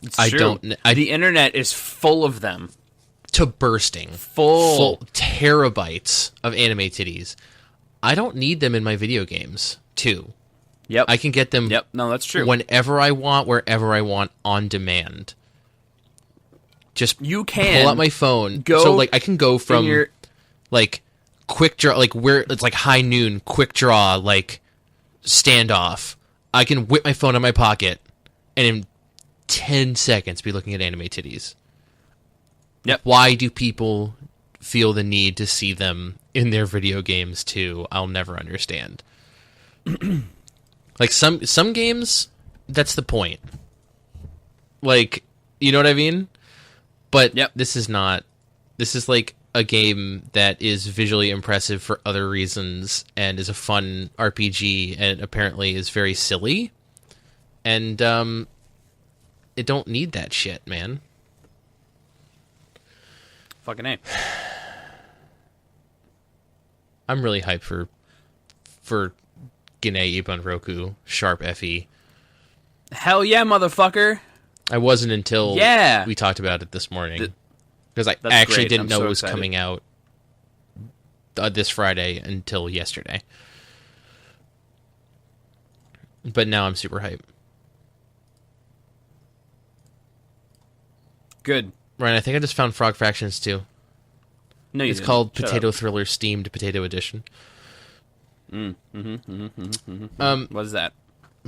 It's true. The internet is full of them. To bursting. Full terabytes of anime titties. I don't need them in my video games, too. Yep. I can get them Yep. No, that's true. whenever I want, wherever I want, on demand. Just You can pull out my phone. go So, like, I can go from, your- like, quick draw, like, where it's, like, high noon, quick draw, like, standoff. I can whip my phone in my pocket and in 10 seconds be looking at anime titties. Yep. Why do people feel the need to see them in their video games too? I'll never understand. Like some games, that's the point. Like, you know what I mean? But Yep. this is not. This is like a game that is visually impressive for other reasons and is a fun RPG and apparently is very silly. And it don't need that shit, man. Fucking A. I'm really hyped for Gene Ippon Roku Sharp FE. Hell yeah, motherfucker. I wasn't until Yeah. we talked about it this morning because I That's actually great. didn't I'm know so it was excited. coming out this Friday until yesterday. But now I'm super hyped. Good. Ryan, I think I just found Frog Fractions too. No, you It's didn't. called Shut Potato up. Thriller Steamed Potato Edition. What is that?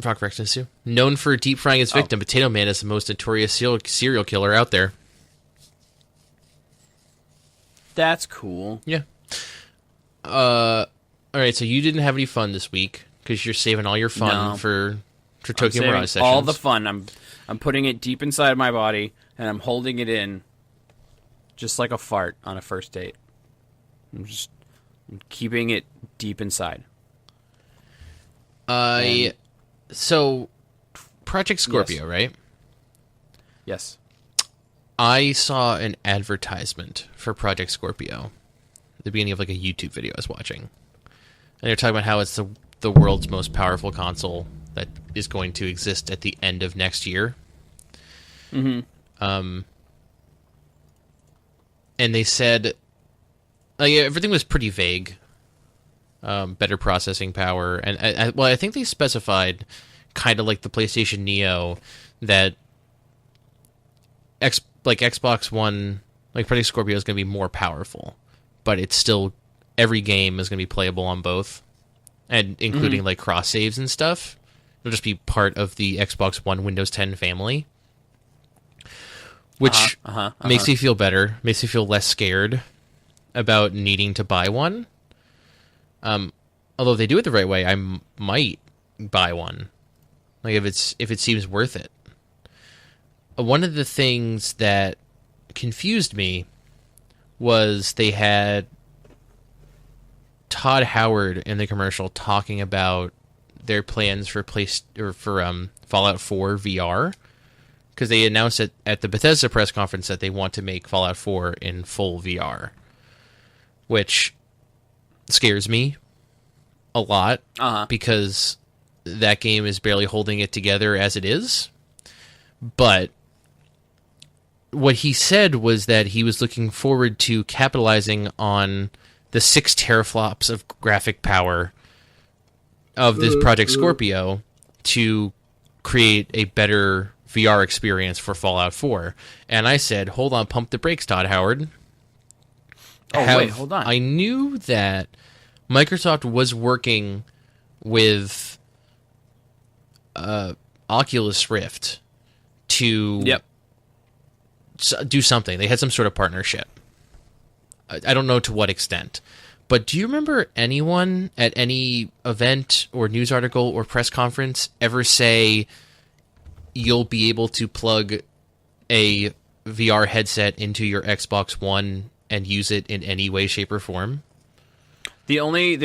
Frog Fractions too. Known for deep frying his victim, Potato Man is the most notorious serial killer out there. That's cool. Yeah. All right. So you didn't have any fun this week because you're saving all your fun No. for I'm Tokyo saving Mirage sessions. all the fun. I'm putting it deep inside my body and I'm holding it in, just like a fart on a first date. I'm keeping it deep inside. So Project Scorpio, right? Yes. I saw an advertisement for Project Scorpio at the beginning of like a YouTube video I was watching. And they're talking about how it's the world's most powerful console that is going to exist at the end of next year. And they said like everything was pretty vague. Better processing power, and I think they specified kind of like the PlayStation Neo that Xbox One, like Project Scorpio is going to be more powerful, but it's still every game is going to be playable on both, and including like cross saves and stuff. It'll just be part of the Xbox One Windows 10 family, which makes me feel better, makes me feel less scared about needing to buy one. Although if they do it the right way, I might buy one. Like if it seems worth it. One of the things that confused me was they had Todd Howard in the commercial talking about their plans for Fallout 4 VR, because they announced it at the Bethesda press conference that they want to make Fallout 4 in full VR, which scares me a lot because that game is barely holding it together as it is. But what he said was that he was looking forward to capitalizing on the 6 teraflops of graphic power of this Project Scorpio to create a better VR experience for Fallout 4. And I said, hold on, pump the brakes, Todd Howard. Wait, hold on. I knew that Microsoft was working with Oculus Rift to do something. They had some sort of partnership. I don't know to what extent. But do you remember anyone at any event or news article or press conference ever say you'll be able to plug a VR headset into your Xbox One and use it in any way, shape, or form? The only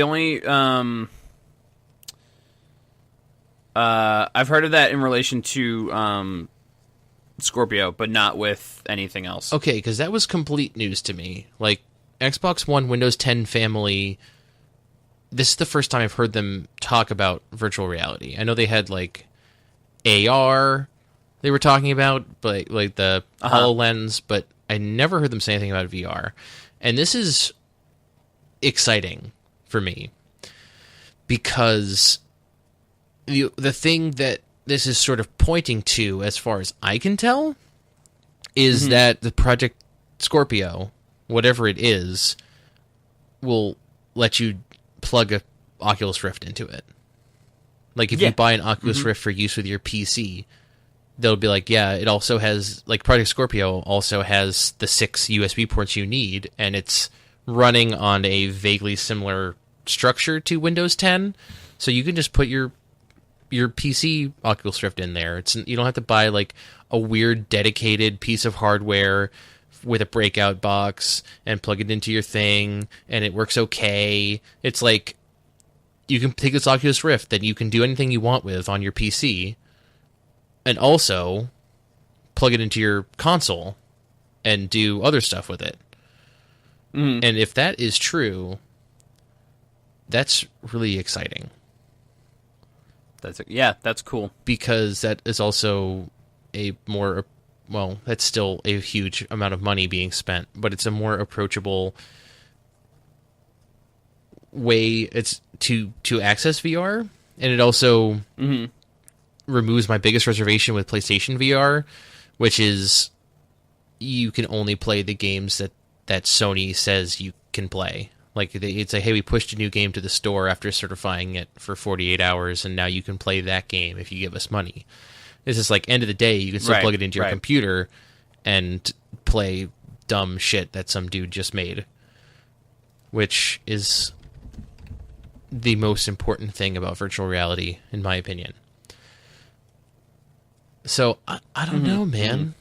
I've heard of that in relation to Scorpio, but not with anything else. Okay, because that was complete news to me. Like, Xbox One, Windows 10 family, this is the first time I've heard them talk about virtual reality. I know they had, like, AR they were talking about, but like the HoloLens, but I never heard them say anything about VR. And this is exciting for me because the thing that this is sort of pointing to, as far as I can tell, is that the Project Scorpio, whatever it is, will let you plug a Oculus Rift into it. Like, if you buy an Oculus Rift for use with your PC, they'll be like, yeah, it also has, like, Project Scorpio also has the 6 USB ports you need, and it's running on a vaguely similar structure to Windows 10, so you can just put your PC Oculus Rift in there. You don't have to buy, like, a weird dedicated piece of hardware with a breakout box and plug it into your thing, and it works okay. It's like, you can take this Oculus Rift that you can do anything you want with on your PC, and also plug it into your console and do other stuff with it. And if that is true, that's really exciting. That's cool. Because that is also that's still a huge amount of money being spent, but it's a more approachable way to access VR, and it also removes my biggest reservation with PlayStation VR, which is you can only play the games that Sony says you can play. Like, it's hey, we pushed a new game to the store after certifying it for 48 hours, and now you can play that game if you give us money. It's just like, end of the day, you can still plug it into your computer and play dumb shit that some dude just made, which is the most important thing about virtual reality, in my opinion. So, I don't know, man.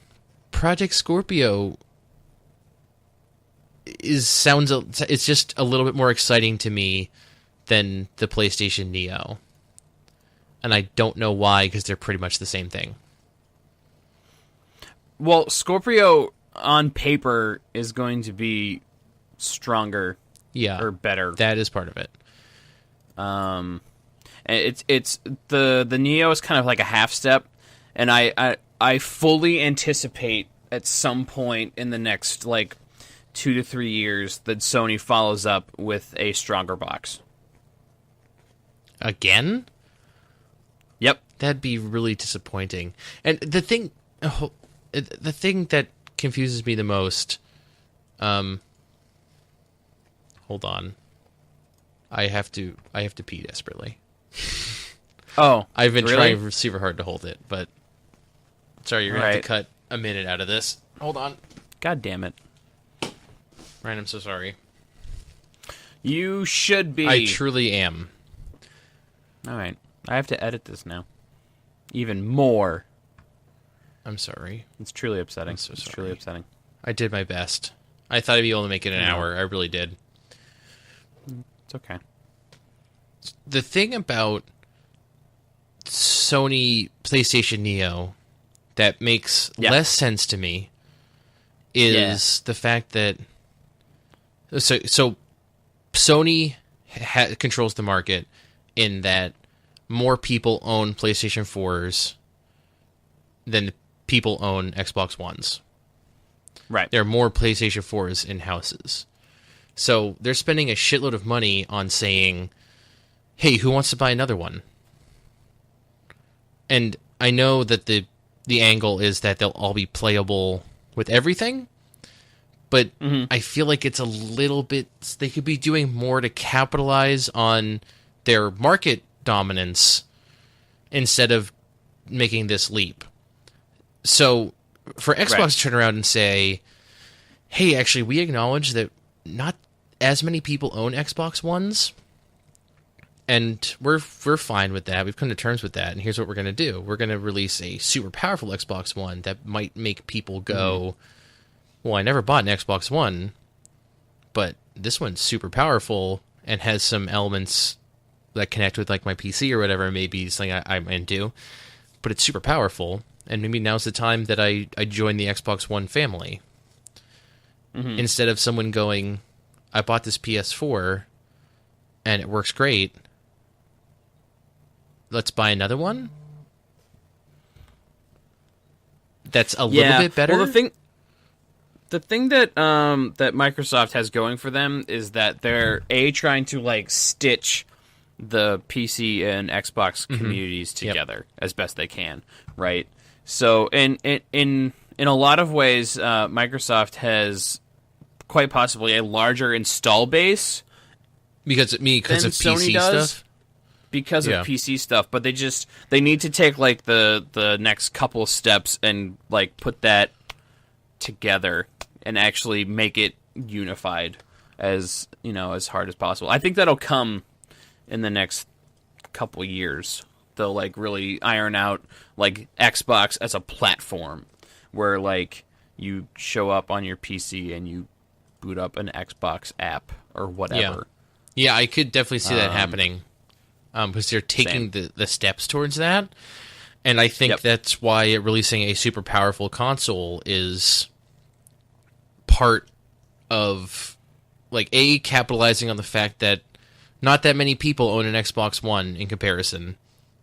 Project Scorpio it's just a little bit more exciting to me than the PlayStation Neo. And I don't know why, because they're pretty much the same thing. Well, Scorpio on paper is going to be stronger, or better. That is part of it. It's the Neo is kind of like a half step, and I fully anticipate at some point in the next 2 to 3 years that Sony follows up with a stronger box. Again? Yep. That'd be really disappointing. And the thing that confuses me the most, hold on. I have to pee desperately. Oh, I've been really? trying super hard to hold it, but sorry, you're gonna have to cut a minute out of this. Hold on. God damn it. Ryan, I'm so sorry. You should be. I truly am. All right. I have to edit this now. Even more. I'm sorry. It's truly upsetting. I'm so sorry. It's truly upsetting. I did my best. I thought I'd be able to make it an hour. I really did. It's okay. The thing about Sony PlayStation Neo that makes less sense to me is the fact that so Sony controls the market in that more people own PlayStation 4s than people own Xbox Ones. Right. There are more PlayStation 4s in houses. So they're spending a shitload of money on saying, hey, who wants to buy another one? And I know that the angle is that they'll all be playable with everything, but I feel like it's a little bit... They could be doing more to capitalize on their market dominance instead of making this leap. So for Xbox to turn around and say, hey, actually, we acknowledge that not as many people own Xbox Ones, and we're fine with that. We've come to terms with that, and here's what we're going to do. We're going to release a super powerful Xbox One that might make people go, well, I never bought an Xbox One, but this one's super powerful and has some elements that connect with my PC or whatever, maybe something I'm into, but it's super powerful, and maybe now's the time that I join the Xbox One family. Instead of someone going, I bought this PS4 and it works great, let's buy another one? That's a little bit better? Well, the thing that that Microsoft has going for them is that they're trying to stitch the PC and Xbox communities together as best they can, right? So in a lot of ways, Microsoft has quite possibly a larger install base because of Sony PC does. stuff. Because of PC stuff, but they need to take like the next couple steps and like put that together and actually make it unified as hard as possible. I think that'll come in the next couple years. They'll like really iron out like Xbox as a platform where like you show up on your PC and you boot up an Xbox app or whatever. Yeah, I could definitely see that happening. Because they're taking the steps towards that. And I think that's why releasing a super powerful console is part of, like, capitalizing on the fact that not that many people own an Xbox One in comparison.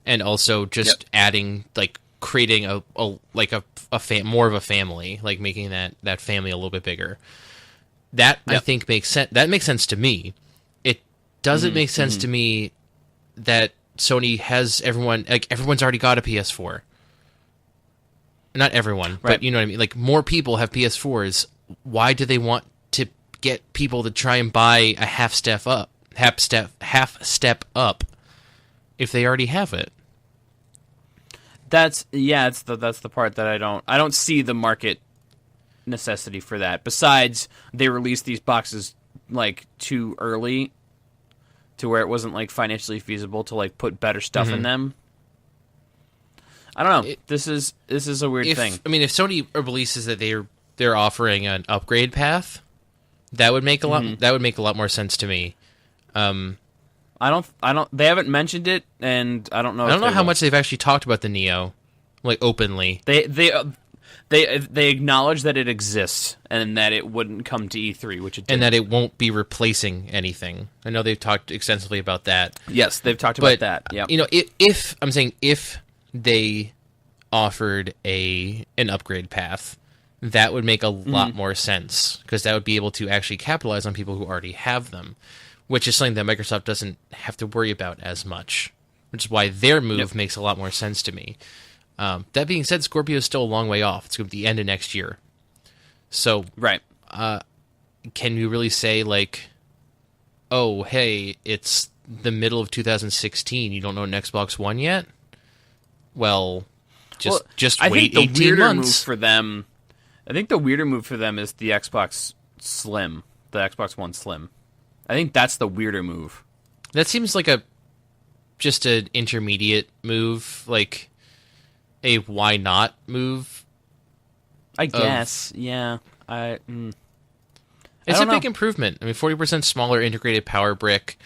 And also just adding, like, creating more of a family, like making that family a little bit bigger. That, I think, makes sense. That makes sense to me. It doesn't make sense to me that Sony has everyone's already got a PS4. Not everyone, but you know what I mean? Like, more people have PS4s. Why do they want to get people to try and buy a half step up if they already have it? That's the part that I don't see the market necessity for that. Besides, they released these boxes like too early to where it wasn't like financially feasible to like put better stuff in them. I don't know. This is a weird thing. I mean, if Sony releases that they're offering an upgrade path, that would make a lot more sense to me. I don't. They haven't mentioned it, and I don't know. I don't know how much they've actually talked about the Neo, like openly. They acknowledge that it exists and that it wouldn't come to E3, which it did. And that it won't be replacing anything. I know they've talked extensively about that. Yes, they've talked about that. Yeah, if they offered an upgrade path, that would make a lot more sense, because that would be able to actually capitalize on people who already have them, which is something that Microsoft doesn't have to worry about as much, which is why their move makes a lot more sense to me. That being said, Scorpio is still a long way off. It's going to be the end of next year. So, right. Can you really say, like, oh, hey, it's the middle of 2016, you don't know an Xbox One yet? Well, just wait 18 months. Move for them, I think the weirder move for them is the Xbox Slim, the Xbox One Slim. I think that's the weirder move. That seems like just an intermediate move, like a why not move. I guess, yeah. It's a big improvement. I mean, 40% smaller integrated power brick,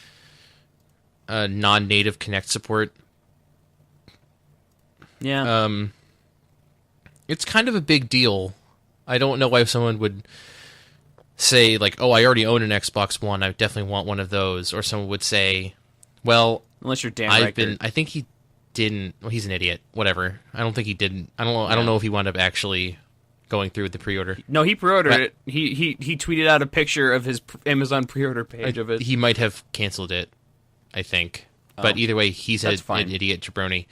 non-native Kinect support. Yeah. It's kind of a big deal. I don't know why someone would say, like, oh, I already own an Xbox One, I definitely want one of those. Or someone would say, well, unless you're Dan Reichert. I think he didn't. Well, he's an idiot. Whatever. I don't think he didn't. I don't know if he wound up actually going through with the pre-order. No, he pre-ordered it. He tweeted out a picture of his Amazon pre-order page of it. He might have canceled it, I think. But either way, he's an idiot jabroni.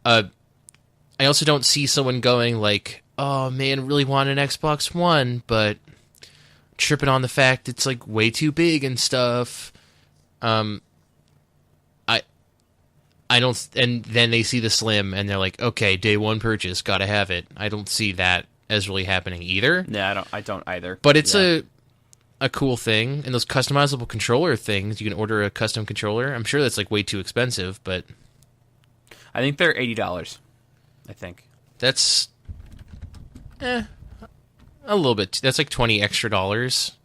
I also don't see someone going like, oh man, really want an Xbox One, but tripping on the fact it's like way too big and stuff. I don't, and then they see the Slim and they're like, okay, day one purchase, gotta have it. I don't see that as really happening either. Yeah, I don't either. But it's a cool thing, and those customizable controller things, you can order a custom controller. I'm sure that's like way too expensive, but I think they're $80. I think that's a little bit. That's like $20 extra. It's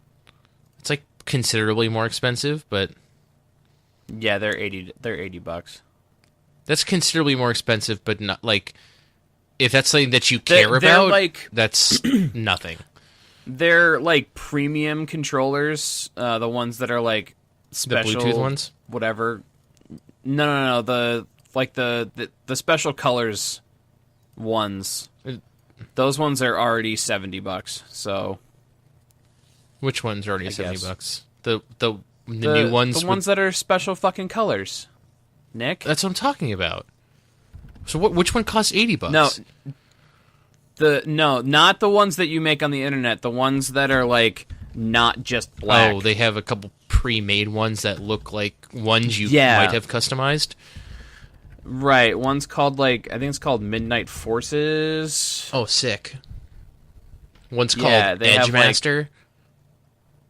like considerably more expensive, but yeah, they're $80. That's considerably more expensive, but not like, if that's something that you care about, like, that's nothing. They're like premium controllers, the ones that are like special, the Bluetooth ones, whatever. No. The special colors ones. Those ones are already $70. So, which ones are already $70? The the new ones. The ones that are special fucking colors. Nick? That's what I'm talking about. So which one costs $80? No, not the ones that you make on the internet. The ones that are like not just black. Oh, they have a couple pre-made ones that look like ones you Yeah. might have customized. Right. One's called I think it's called Midnight Forces. Oh, sick. One's Yeah, called they have, Edgemaster,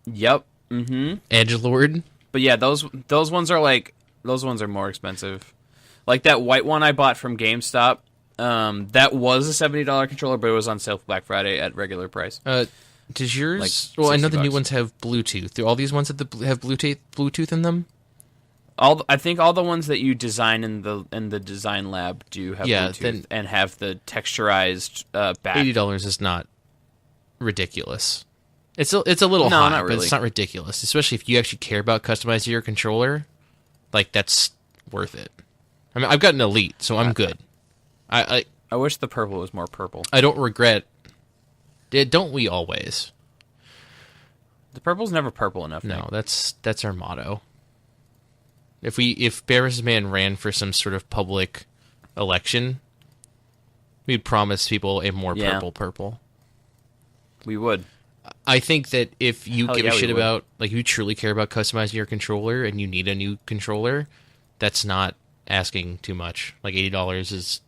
Yep. Mm-hmm. Edgelord. But yeah, those ones are more expensive. Like that white one I bought from GameStop. That was a $70 controller, but it was on sale for Black Friday at regular price. Does yours? Like well, I know the new $60. ones have Bluetooth. Do all these ones have Bluetooth in them? I think all the ones that you design in the design lab do have Bluetooth and have the texturized back. $80 is not ridiculous. It's a little high, not but really. it's not ridiculous. Especially if you actually care about customizing your controller, like that's worth it. I mean, I've got an Elite, so I'm good. I wish the purple was more purple. I don't regret. Don't we always? The purple's never purple enough. No, Nick. that's our motto. If Bear vs. Man ran for some sort of public election, we'd promise people a more purple. We would. I think that if you Hell give yeah, a we shit would. about, like, you truly care about customizing your controller and you need a new controller, that's not asking too much. Like, $80 is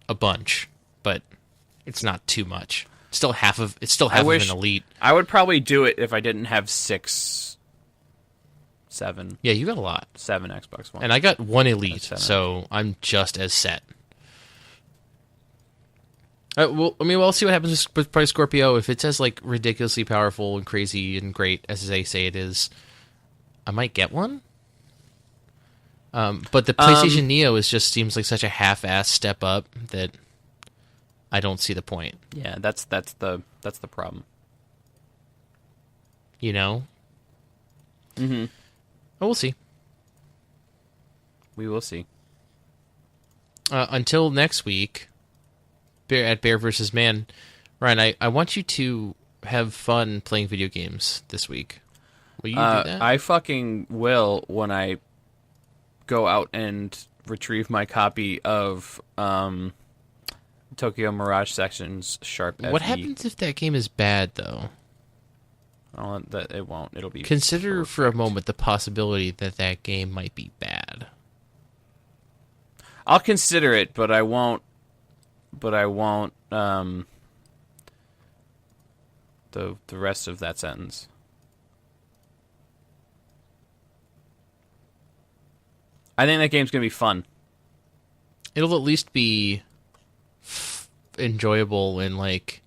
a bunch, but it's not too much. It's still half of an Elite. I would probably do it if I didn't have 7 Yeah, you got a lot. Xbox One. And I got one Elite, That's so I'm just as set. We'll see what happens with Price Scorpio. If it's as like ridiculously powerful and crazy and great as they say it is, I might get one. But the PlayStation Neo just seems like such a half-ass step up that I don't see the point. Yeah, that's the problem. You know? Mm-hmm. Oh, we'll see. We will see. Until next week, at Bear vs. Man, Ryan, I want you to have fun playing video games this week. Will you do that? I fucking will when I go out and retrieve my copy of Tokyo Mirage Sections Sharp FE. What happens if that game is bad, though? That it won't. It'll be. Consider for a perfect. moment the possibility that that game might be bad. I'll consider it, but I won't. The rest of that sentence. I think that game's gonna be fun. It'll at least be enjoyable and like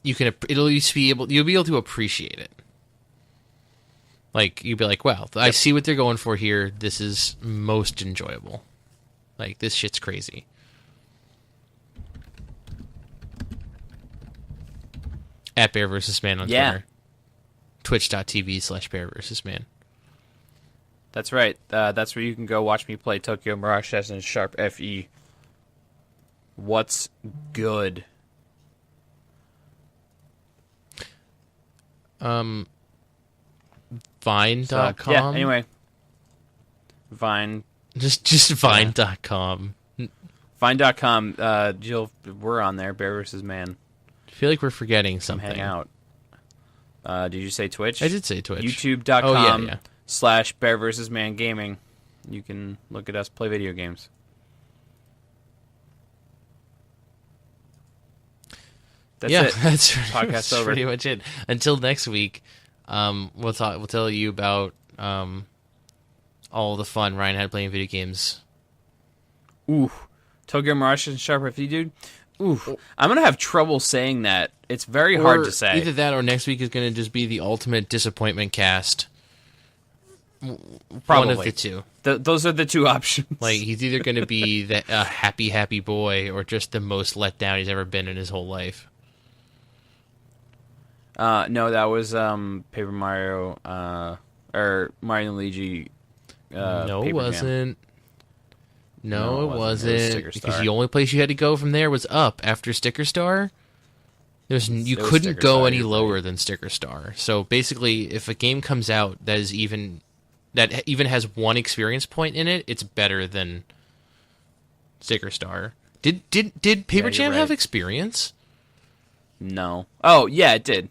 you can. It'll at least you'll be able to appreciate it. Like you'll be like, wow, I see what they're going for here. This is most enjoyable. Like this shit's crazy. At Bear vs. Man on Twitter. Twitch.tv/Bear vs. Man. That's right. That's where you can go watch me play Tokyo Mirage Sessions Sharp FE. What's good? Vine.com. Yeah, anyway. Vine. Just Vine.com. Vine.com. We're on there, Bear vs. Man. I feel like we're forgetting Come something. hang out. Did you say Twitch? I did say Twitch. YouTube.com Oh, yeah. /Bear vs. Man Gaming. You can look at us play video games. That's it. That's over. pretty much it. Until next week, we'll tell you about all the fun Ryan had playing video games. Ooh. Tokyo Mirage and Sharp FE, dude. Ooh. I'm going to have trouble saying that. It's very hard to say. Either that or next week is going to just be the ultimate disappointment cast. Probably. One of the two. Those are the two options. Like, he's either going to be a happy boy or just the most let down he's ever been in his whole life. No, that was Paper Mario, or Mario and Luigi. No, it Paper wasn't. Jam. No, it It was wasn't. Sticker Because Star. the only place you had to go from there was up after Sticker Star. You It was couldn't Sticker go Star, any you're lower right. than Sticker Star. So basically, if a game comes out that even has one experience point in it, it's better than Sticker Star. Did Paper you're Jam right. have experience? No. Oh, yeah, it did.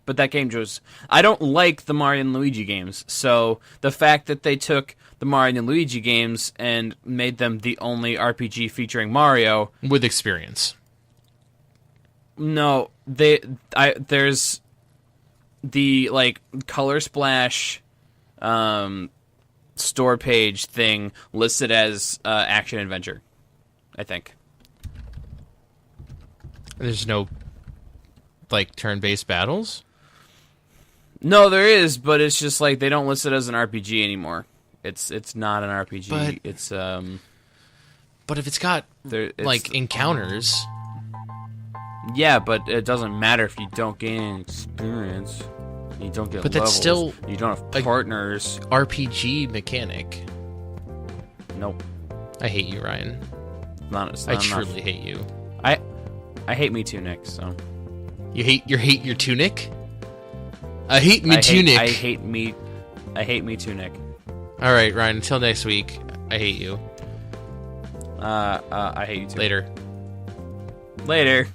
But that game was... I don't like the Mario and Luigi games, so the fact that they took the Mario and Luigi games and made them the only RPG featuring Mario... With experience. No, there's the, like, Color Splash store page thing listed as action adventure, I think. There's no, like, turn-based battles? No, there is, but it's just like they don't list it as an RPG anymore. It's not an RPG. But- It's But if it's got, it's, like, encounters... yeah, but it doesn't matter if you don't gain experience. You don't get But that's levels. still You don't have a- partners. RPG mechanic. Nope. I hate you, Ryan. It's I not enough. truly hate you. I hate me too, Nick, so... You hate your tunic? I hate me tunic. I hate me too, Nick. All right, Ryan. Until next week. I hate you. I hate you too. Later. Later.